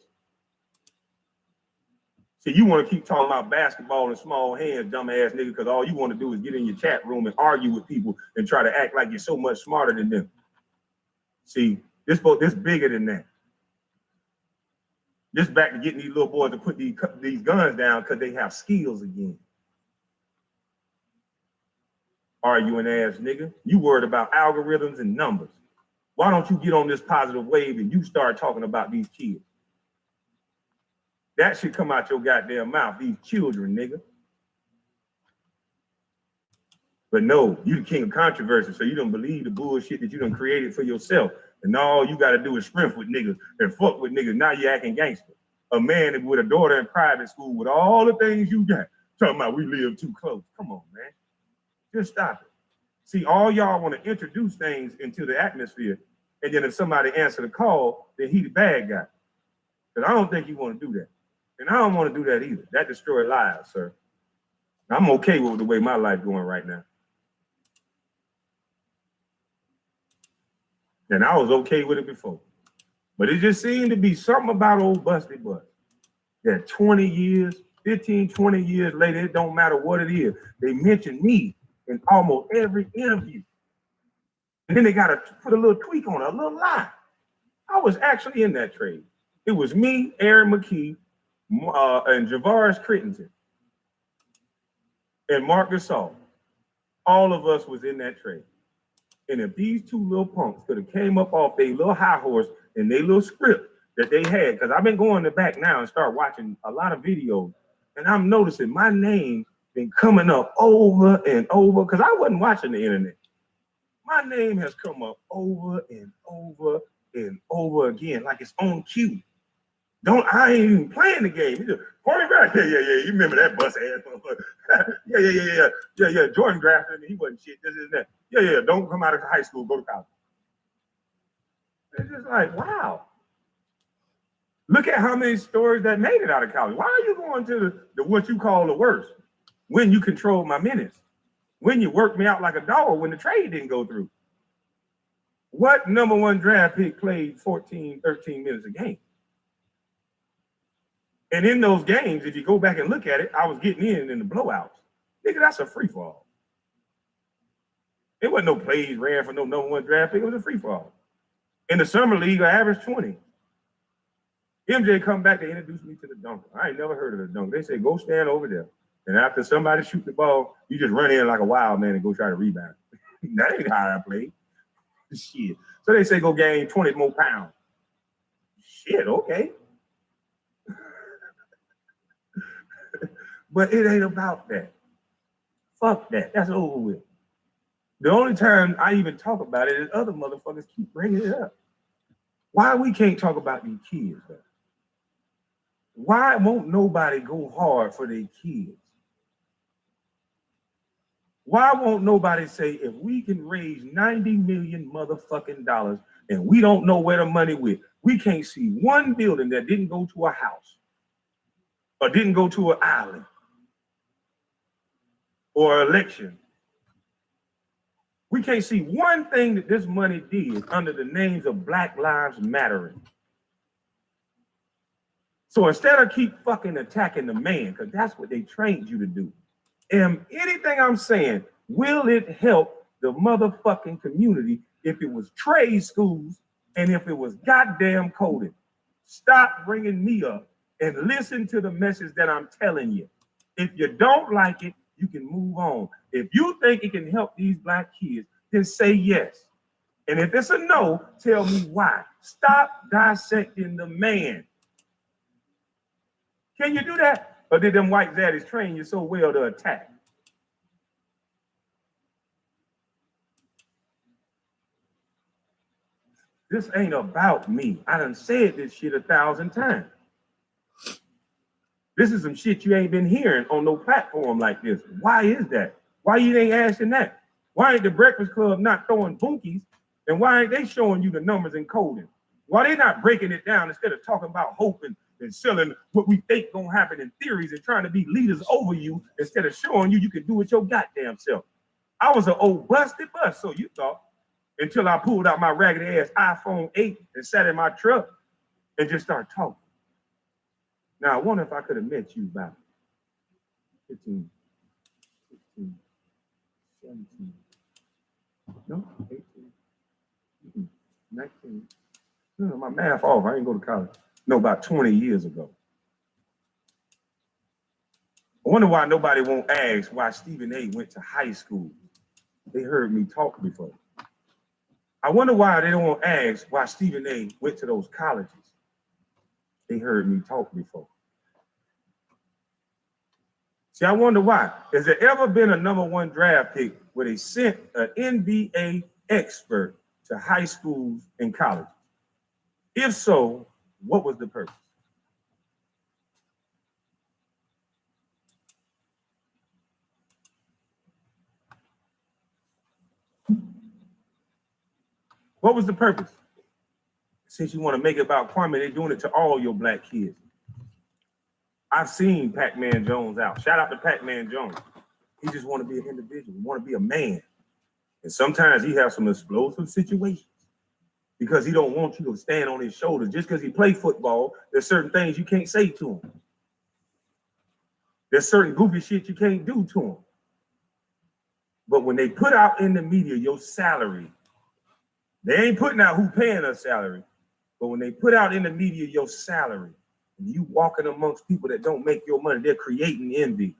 Speaker 2: See, you want to keep talking about basketball and small hands, dumbass nigga, because all you want to do is get in your chat room and argue with people and try to act like you're so much smarter than them. See, this bigger than that. This back to getting these little boys to put these guns down because they have skills again. Arguing ass nigga. You worried about algorithms and numbers. Why don't you get on this positive wave and you start talking about these kids? That should come out your goddamn mouth, these children, nigga. But no, you the king of controversy, so you don't believe the bullshit that you done created for yourself. And all you got to do is sprint with niggas and fuck with niggas. Now you acting gangster. A man with a daughter in private school with all the things you got. Talking about we live too close. Come on, man. Just stop it. See, all y'all want to introduce things into the atmosphere. And then if somebody answer the call, then he the bad guy. Because I don't think you want to do that. And I don't want to do that either. That destroys lives, sir. I'm okay with the way my life going right now. And I was okay with it before. But it just seemed to be something about old Busty Bus that 20 years, 15, 20 years later, it don't matter what it is. They mention me in almost every interview. And then they got to put a little tweak on it, a little lie. I was actually in that trade. It was me, Aaron McKee, and Javaris Crittenton, and Mark Gasol. All of us was in that trade. And if these two little punks could have came up off their little high horse and their little script that they had, because I've been going to back now and start watching a lot of videos, and I'm noticing my name been coming up over and over, because I wasn't watching the internet. My name has come up over and over and over again, like it's on cue. I ain't even playing the game. You just Kwame back. Yeah. You remember that bus ass motherfucker. Yeah. Jordan drafted me. He wasn't shit. This is that. Yeah. Don't come out of high school, go to college. It's just like, wow. Look at how many stories that made it out of college. Why are you going to the what you call the worst? When you control my minutes. When you worked me out like a dog when the trade didn't go through. What number one draft pick played 14, 13 minutes a game? And in those games, if you go back and look at it, I was getting in the blowouts. Nigga, that's a free fall. It wasn't no plays ran for no number one draft pick. It was a free fall. In the summer league, I averaged 20. MJ come back to introduce me to the dunker. I ain't never heard of the dunker. They say, go stand over there. And after somebody shoot the ball, you just run in like a wild man and go try to rebound. That ain't how I play. Shit. So they say, go gain 20 more pounds. Shit, okay. But it ain't about that. Fuck that. That's over with. The only time I even talk about it is other motherfuckers keep bringing it up. Why we can't talk about these kids, though? Why won't nobody go hard for their kids? Why won't nobody say, if we can raise $90 million motherfucking dollars and we don't know where the money went, we can't see one building that didn't go to a house or didn't go to an island or election. We can't see one thing that this money did under the names of Black Lives Mattering. So instead of keep fucking attacking the man, because that's what they trained you to do. And anything I'm saying, will it help the motherfucking community if it was trade schools and if it was goddamn coding? Stop bringing me up and listen to the message that I'm telling you. If you don't like it, you can move on. If you think it can help these black kids, then say yes. And if it's a no, tell me why. Stop dissecting the man. Can you do that? Or did them white zaddies train you so well to attack? This ain't about me. I done said this shit 1,000 times. This is some shit you ain't been hearing on no platform like this. Why is that? Why you ain't asking that? Why ain't the Breakfast Club not throwing bunkies? And why ain't they showing you the numbers and coding? Why they not breaking it down instead of talking about hope and selling what we think gonna happen in theories and trying to be leaders over you instead of showing you can do it your goddamn self? I was an old busted bus, so you thought, until I pulled out my raggedy ass iPhone 8 and sat in my truck and just started talking. Now, I wonder if I could have met you about 15, 16, 17, no, 18, 19. No, my math off. I didn't go to college. No, about 20 years ago. I wonder why nobody won't ask why Stephen A. went to high school. They heard me talk before. I wonder why they don't want to ask why Stephen A. went to those colleges. They heard me talk before. See, I wonder why. Has there ever been a #1 draft pick where they sent an NBA expert to high schools and colleges? If so, what was the purpose? What was the purpose? Since you want to make it about Kwame, they're doing it to all your black kids. I've seen Pac-Man Jones out. Shout out to Pac-Man Jones. He just want to be an individual, want to be a man. And sometimes he has some explosive situations because he don't want you to stand on his shoulders. Just because he play football, there's certain things you can't say to him. There's certain goofy shit you can't do to him. But when they put out in the media your salary, they ain't putting out who paying us salary. But when they put out in the media your salary, and you walking amongst people that don't make your money, they're creating envy.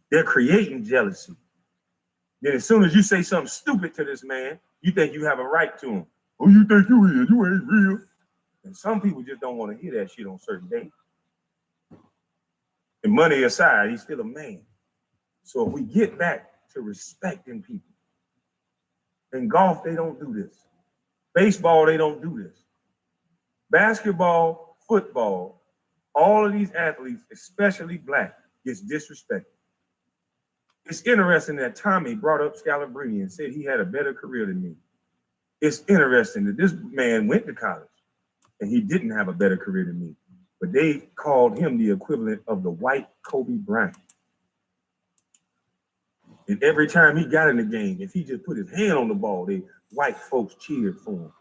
Speaker 2: They're creating jealousy. Then as soon as you say something stupid to this man, you think you have a right to him. Who you think you is? You ain't real. And some people just don't want to hear that shit on certain days. And money aside, he's still a man. So if we get back to respecting people, in golf, they don't do this. Baseball, they don't do this. Basketball, football, all of these athletes, especially black, gets disrespected. It's interesting that Tommy brought up Scalabrini and said he had a better career than me. It's interesting that this man went to college and he didn't have a better career than me, but they called him the equivalent of the white Kobe Bryant. And every time he got in the game, if he just put his hand on the ball, the white folks cheered for him.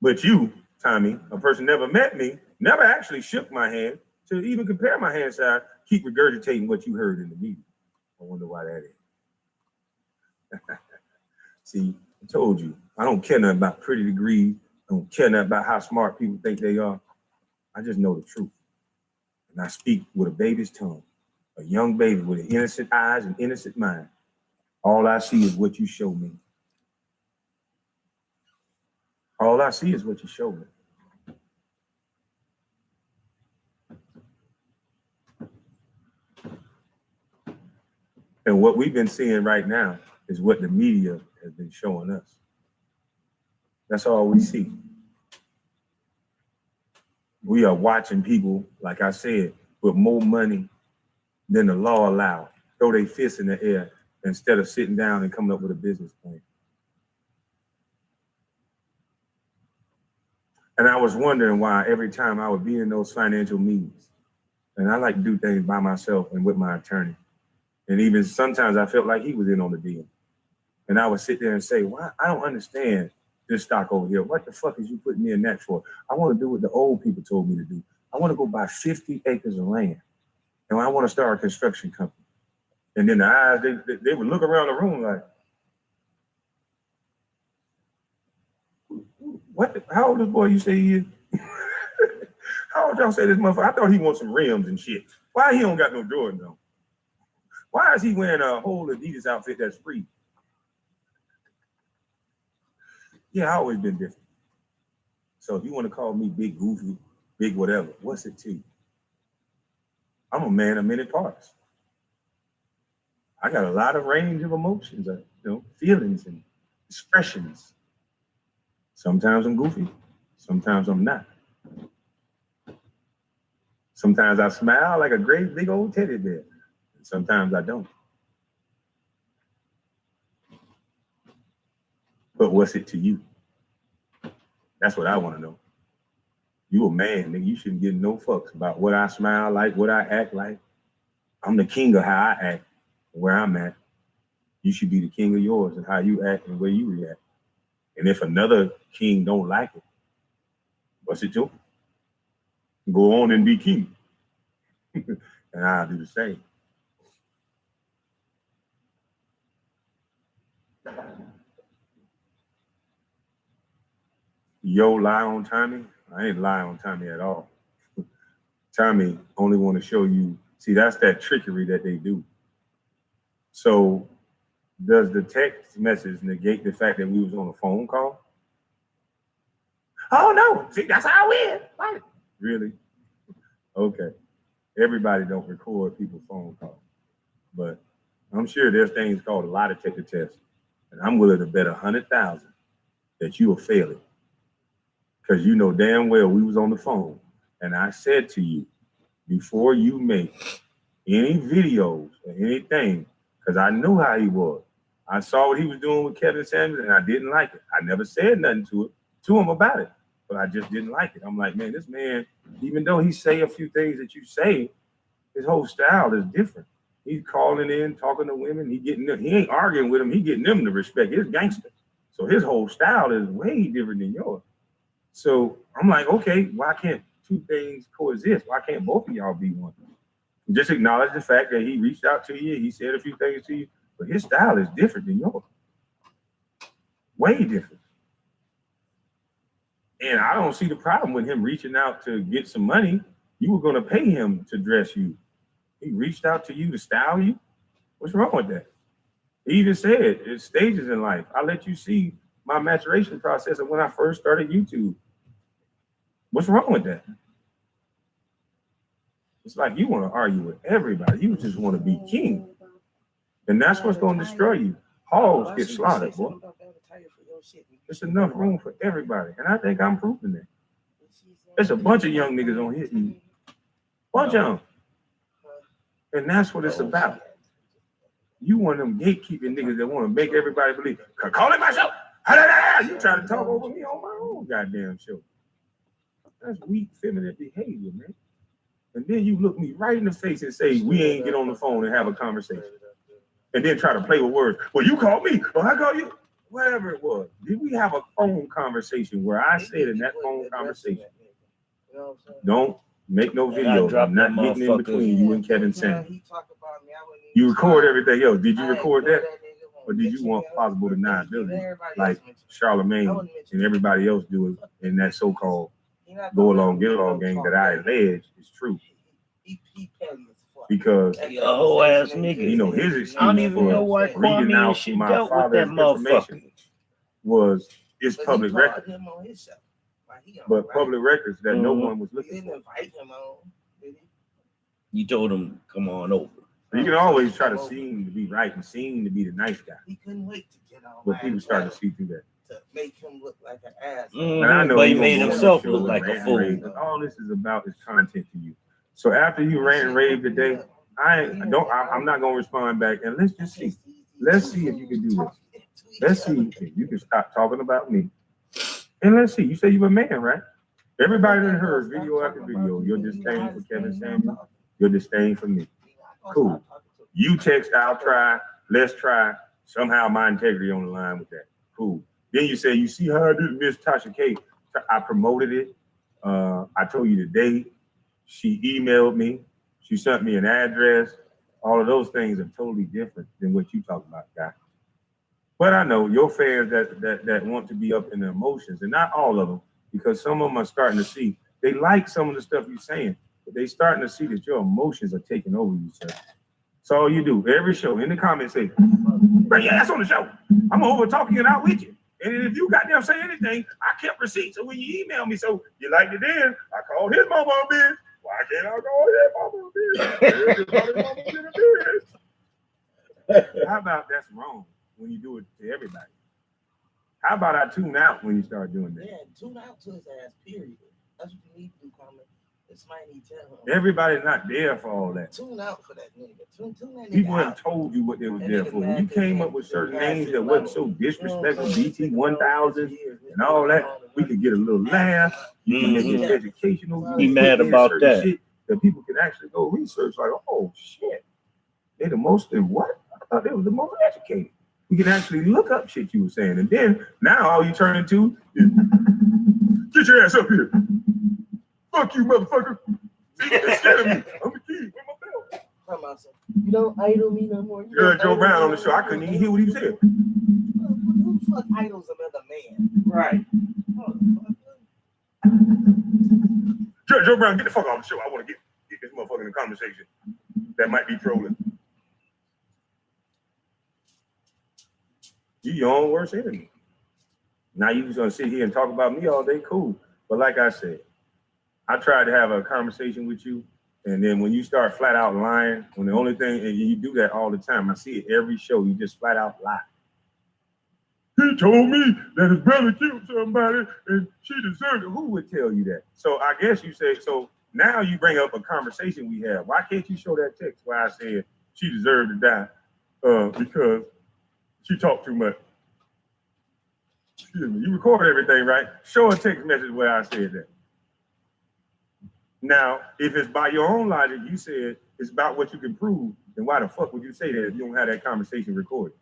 Speaker 2: But you, Tommy, a person never met me, never actually shook my hand to even compare my hand size, keep regurgitating what you heard in the media. I wonder why that is. See, I told you, I don't care nothing about pretty degrees. I don't care nothing about how smart people think they are. I just know the truth. And I speak with a baby's tongue, a young baby with innocent eyes and innocent mind. All I see is what you show me. All I see is what you show me. And what we've been seeing right now is what the media has been showing us. That's all we see. We are watching people, like I said, with more money than the law allows, throw their fists in the air instead of sitting down and coming up with a business plan. And I was wondering why every time I would be in those financial meetings, and I like to do things by myself and with my attorney, and even sometimes I felt like he was in on the deal. And I would sit there and say, "Why? I don't understand this stock over here. What the fuck is you putting me in that for? I want to do what the old people told me to do. I want to go buy 50 acres of land, and I want to start a construction company." And then the eyes, they would look around the room like, "What? How old this boy you say he is? How old y'all say this motherfucker? I thought he wants some rims and shit. Why he don't got no Jordans on? Why is he wearing a whole Adidas outfit that's free?" Yeah, I always been different. So if you want to call me big goofy, big whatever, what's it to you? I'm a man of many parts. I got a lot of range of emotions, feelings and expressions. Sometimes I'm goofy, sometimes I'm not. Sometimes I smile like a great big old teddy bear, and sometimes I don't. But what's it to you? That's what I want to know. You a man, nigga. You shouldn't give no fucks about what I smile like, what I act like. I'm the king of how I act, where I'm at. You should be the king of yours and how you act and where you react. And if another king don't like it, what's it to? Go on and be king. And I'll do the same. Yo, lie on Tommy? I ain't lie on Tommy at all. Tommy only want to show you, see, that's that trickery that they do. So Does the text message negate the fact that we was on a phone call? Oh no, see, that's how we is. Right. Really? Okay. Everybody don't record people's phone calls, but I'm sure there's things called a lie detector test, and I'm willing to bet 100,000 that you will fail it, because you know damn well we was on the phone, and I said to you before you make any videos or anything, because I knew how he was. I saw what he was doing with Kevin Samuels, and I didn't like it. I never said nothing to him about it, but I just didn't like it. I'm like, man, this man, even though he say a few things that you say, his whole style is different. He's calling in, talking to women. He ain't arguing with them. He getting them to respect his gangster. So his whole style is way different than yours. So I'm like, okay, why can't two things coexist? Why can't both of y'all be one? Just acknowledge the fact that he reached out to you. He said a few things to you, but his style is different than yours. Way different. And I don't see the problem with him reaching out to get some money. You were going to pay him to dress you. He reached out to you to style you. What's wrong with that? He even said, it's stages in life. I let you see my maturation process of when I first started YouTube. What's wrong with that? It's like you want to argue with everybody. You just want to be king. And that's what's going to destroy you. Hogs get slaughtered, boy. There's enough room for everybody. And I think I'm proving that. There's a bunch of young niggas on here. Bunch of them. And that's what it's about. You one of them gatekeeping niggas that want to make everybody believe. Call it myself. You trying to talk over me on my own goddamn show. That's weak feminine behavior, man. And then you look me right in the face and say, we ain't get on the phone and have a conversation. And then try to play with words. Well, you called me, or I called you. Whatever it was. Did we have a phone conversation where I said in that phone conversation, don't make no video. I'm not getting in between you and Kevin Samuels. You record everything else. Did you record that? Or did you want plausible deniability like Charlemagne and everybody else do it in that so-called go along, get along game that I allege is true? Because
Speaker 3: whole ass nigga,
Speaker 2: you know, his excuse
Speaker 3: I don't even know why
Speaker 2: reading
Speaker 3: Kwame
Speaker 2: out
Speaker 3: shit
Speaker 2: my
Speaker 3: dealt with that
Speaker 2: father's information was it's public record. But public records that no one was looking for.
Speaker 3: You told him, come on over.
Speaker 2: You can always try to seem to be right and seem to be the nice guy.
Speaker 4: He couldn't wait to get on.
Speaker 2: But people started to see through that.
Speaker 4: To make him look like an ass.
Speaker 2: And I know
Speaker 3: but he made himself look like a fool.
Speaker 2: All this is about is content to you. So after you rant and rave today, I'm not gonna respond back. And let's just see. Let's see if you can do this. Let's see if you can stop talking about me. And let's see. You say you're a man, right? Everybody that heard video after video, your disdain for Kevin Samuels, your disdain for me. Cool. You text, I'll try. Let's try. Somehow my integrity on the line with that. Cool. Then you say, you see how I did Miss Tasha K. I promoted it. I told you the date. She emailed me. She sent me an address. All of those things are totally different than what you talk about, guy. But I know your fans that want to be up in their emotions, and not all of them, because some of them are starting to see, they like some of the stuff you're saying, but they starting to see that your emotions are taking over you, sir. That's all you do. Every show, in the comments, say, bring your ass on the show. I'm over talking it out with you. And if you goddamn say anything, I kept receipts. So when you email me, so you liked it then, I called his mama a bitch. Why can't I call his mama a bitch? How about that's wrong when you do it to everybody? How about I tune out when you start doing that?
Speaker 4: Yeah, tune out to his ass, period. That's what you need to do, Kwame. This might need to tell him.
Speaker 2: Everybody's not there for all that.
Speaker 4: Tune out for that nigga. Tune that nigga
Speaker 2: People
Speaker 4: out.
Speaker 2: have told you what they were there for. When you came up with certain names that wasn't so disrespectful, BT 1000 and all that, we could get a little laugh. You can make it educational.
Speaker 3: He mad about that.
Speaker 2: Shit that people can actually go research. Like, oh shit, they the most in what? I thought they were the most educated. We can actually look up shit you were saying, and then now all you turn into is get your ass up here. Fuck you, motherfucker. They're scared of me. I'm the kid. Where my belt?
Speaker 4: You don't idol me no more.
Speaker 2: Yeah, Joe Brown on the show. I couldn't even hear what he said.
Speaker 4: Who the fuck idols another man?
Speaker 3: Right.
Speaker 2: Joe Brown, get the fuck off the show. I want to get this motherfucker in a conversation that might be trolling. You your own worst enemy. Now you just gonna sit here and talk about me all day, cool. But like I said, I tried to have a conversation with you, and then when you start flat out lying, when the only thing, and you do that all the time, I see it every show, you just flat out lie. He told me that his brother killed somebody and she deserved it. Who would tell you that? So I guess you say, so now you bring up a conversation we have. Why can't you show that text where I said she deserved to die because she talked too much? Excuse me. You record everything, right? Show a text message where I said that. Now, if it's by your own logic, you said it's about what you can prove, then why the fuck would you say that if you don't have that conversation recorded?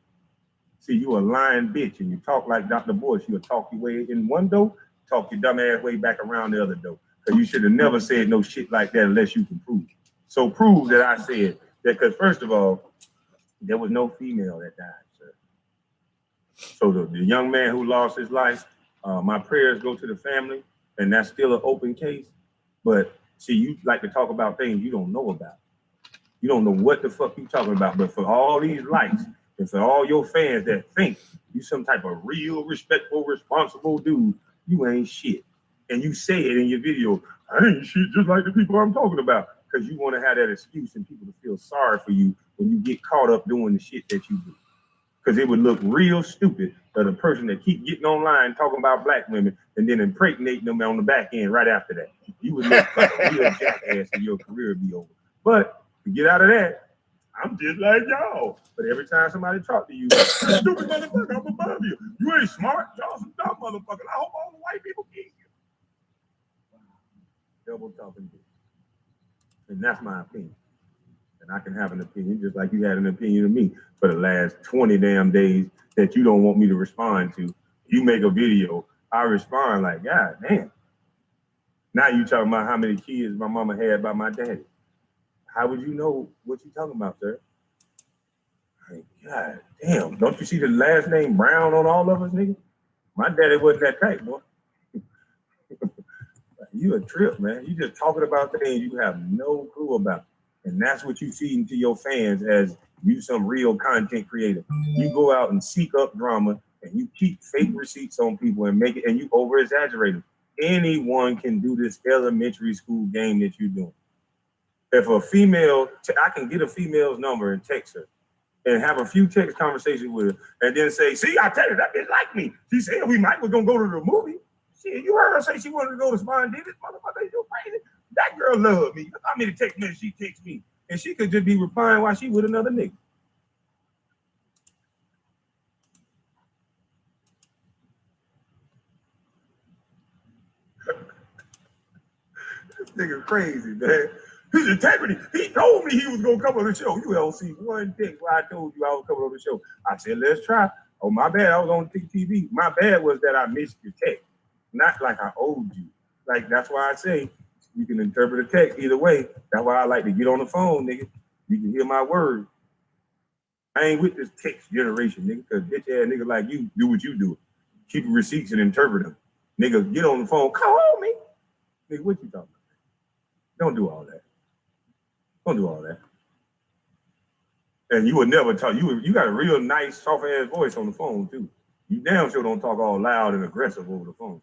Speaker 2: See, you a lying bitch and you talk like Dr. Bush. You'll talk your way in one door, talk your dumb ass way back around the other door. Because you should have never said no shit like that unless you can prove it. So prove that I said that, because first of all, there was no female that died, sir. So the young man who lost his life, my prayers go to the family, and that's still an open case. But see, you like to talk about things you don't know about. You don't know what the fuck you talking about. But for all these likes, and for all your fans that think you some type of real, respectful, responsible dude, you ain't shit. And you say it in your video, I ain't shit just like the people I'm talking about. Because you want to have that excuse and people to feel sorry for you when you get caught up doing the shit that you do. Because it would look real stupid for the person that keep getting online talking about black women and then impregnating them on the back end right after that. You would look like a real jackass and your career would be over. But to get out of that, I'm just like y'all. But every time somebody talk to you, stupid motherfucker, I'm above you. You ain't smart. Y'all some dumb motherfuckers. I hope all the white people kill you. Double talking bitch. And that's my opinion. And I can have an opinion just like you had an opinion of me for the last 20 damn days that you don't want me to respond to. You make a video, I respond like, God damn. Now you talking about how many kids my mama had by my daddy. How would you know what you talking about, sir? Like, God damn. Don't you see the last name Brown on all of us, nigga? My daddy wasn't that type, boy. You a trip, man. You just talking about things you have no clue about. And that's what you feed into your fans as you some real content creator. You go out and seek up drama and you keep fake receipts on people and make it, and you over exaggerate them. Anyone can do this elementary school game that you're doing. If a female, I can get a female's number and text her and have a few text conversations with her and then say, see, I tell you, that bitch like me. She said we might was gonna go to the movie. Shit, you heard her say she wanted to go to Spontaneous, motherfucker, you crazy? That girl loved me. Look how many text messages she texts me. And she could just be replying while she with another nigga. This nigga crazy, man. His integrity. He told me he was gonna come on the show. You don't see one text where I told you I was coming on the show. I said, let's try. Oh, my bad. I was on TV. My bad was that I missed your text. Not like I owed you. Like, that's why I say you can interpret a text either way. That's why I like to get on the phone, nigga. You can hear my words. I ain't with this text generation, nigga, because bitch ass nigga like you do what you do. Keep receipts and interpret them. Nigga, get on the phone, call me. Nigga, what you talking about? Don't do all that. Don't do all that. And you would never talk. You got a real nice, soft ass voice on the phone, too. You damn sure don't talk all loud and aggressive over the phone.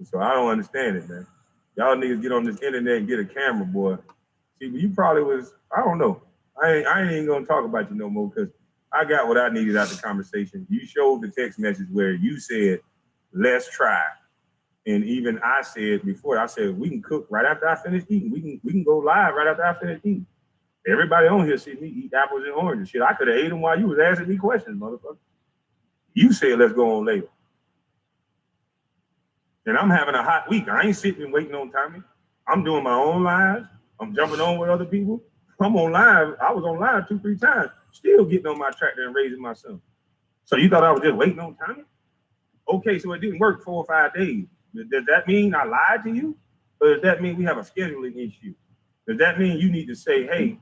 Speaker 2: So I don't understand it, man. Y'all niggas get on this internet and get a camera, boy. See, you probably was, I don't know. I ain't even gonna talk about you no more because I got what I needed out of the conversation. You showed the text message where you said, let's try. And even I said before, I said, we can cook right after I finish eating. We can go live right after I finish eating. Everybody on here see me eat apples and oranges. Shit, I could have ate them while you was asking me questions, motherfucker. You said, let's go on later. And I'm having a hot week. I ain't sitting and waiting on Tommy. I'm doing my own lives. I'm jumping on with other people. I'm on live. I was on live 2-3 times, still getting on my tractor and raising my son. So you thought I was just waiting on Tommy? Okay, so it didn't work 4 or 5 days. Does that mean I lied to you? Or does that mean we have a scheduling issue? Does that mean you need to say, hey,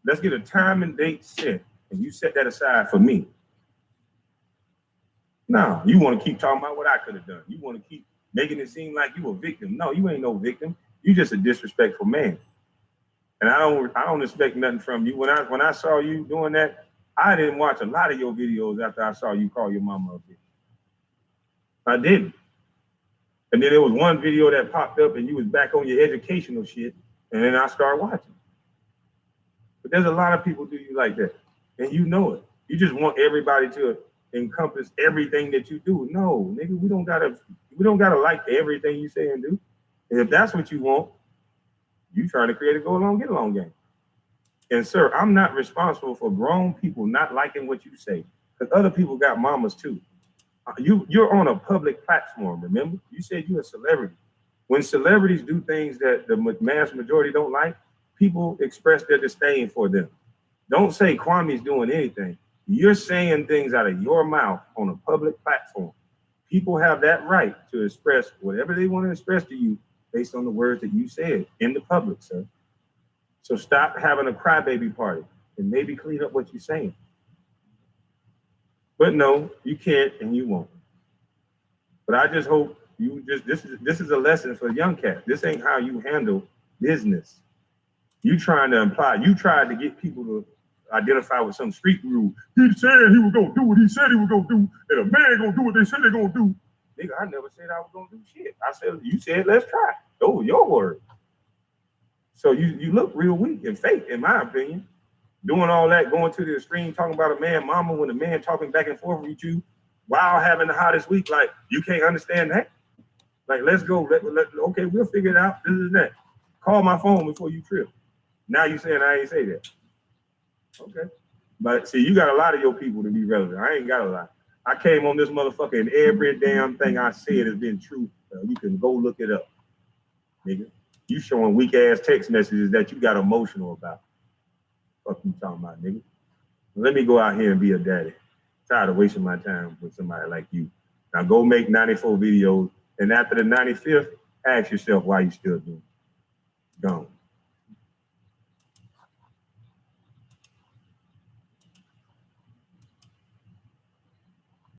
Speaker 2: let's get a time and date set, and you set that aside for me? No, you want to keep talking about what I could have done. You want to keep making it seem like you a victim. No, you ain't no victim. You just a disrespectful man. And I don't expect nothing from you. When I saw you doing that, I didn't watch a lot of your videos after I saw you call your mama a bitch. I didn't. And then there was one video that popped up and you was back on your educational shit, and then I started watching. But there's a lot of people do you like that, and you know it. You just want everybody to encompass everything that you do. No, nigga, we don't gotta like everything you say and do. And if that's what you want, you trying to create a go along, get along game. And sir, I'm not responsible for grown people not liking what you say, because other people got mamas too. You're on a public platform, remember? You said you're a celebrity. When celebrities do things that the mass majority don't like, people express their disdain for them. Don't say Kwame's doing anything. You're saying things out of your mouth on a public platform. People have that right to express whatever they want to express to you based on the words that you said in the public, sir. So stop having a crybaby party and maybe clean up what you're saying. But no, you can't and you won't. But I just hope this is a lesson for young cats. This ain't how you handle business. You trying to imply, you tried to get people to identify with some street rule. He said he was gonna do what he said he was gonna do, and a man gonna do what they said they're gonna do. Nigga, I never said I was gonna do shit. I said, you said let's try. Those were your words. So you look real weak and fake, in my opinion. Doing all that, going to the extreme, talking about a man mama when a man talking back and forth with you while having the hottest week. Like, you can't understand that? Like, let's go. Okay, we'll figure it out. This is that. Call my phone before you trip. Now you saying I ain't say that. Okay. But see, you got a lot of your people to be relevant. I ain't got a lot. I came on this motherfucker and every damn thing I said has been true. You can go look it up, nigga. You showing weak ass text messages that you got emotional about. Fuck you talking about, nigga. Let me go out here and be a daddy. Tired of wasting my time with somebody like you. Now go make 94 videos, and after the 95th, ask yourself why you still doing it. Gone.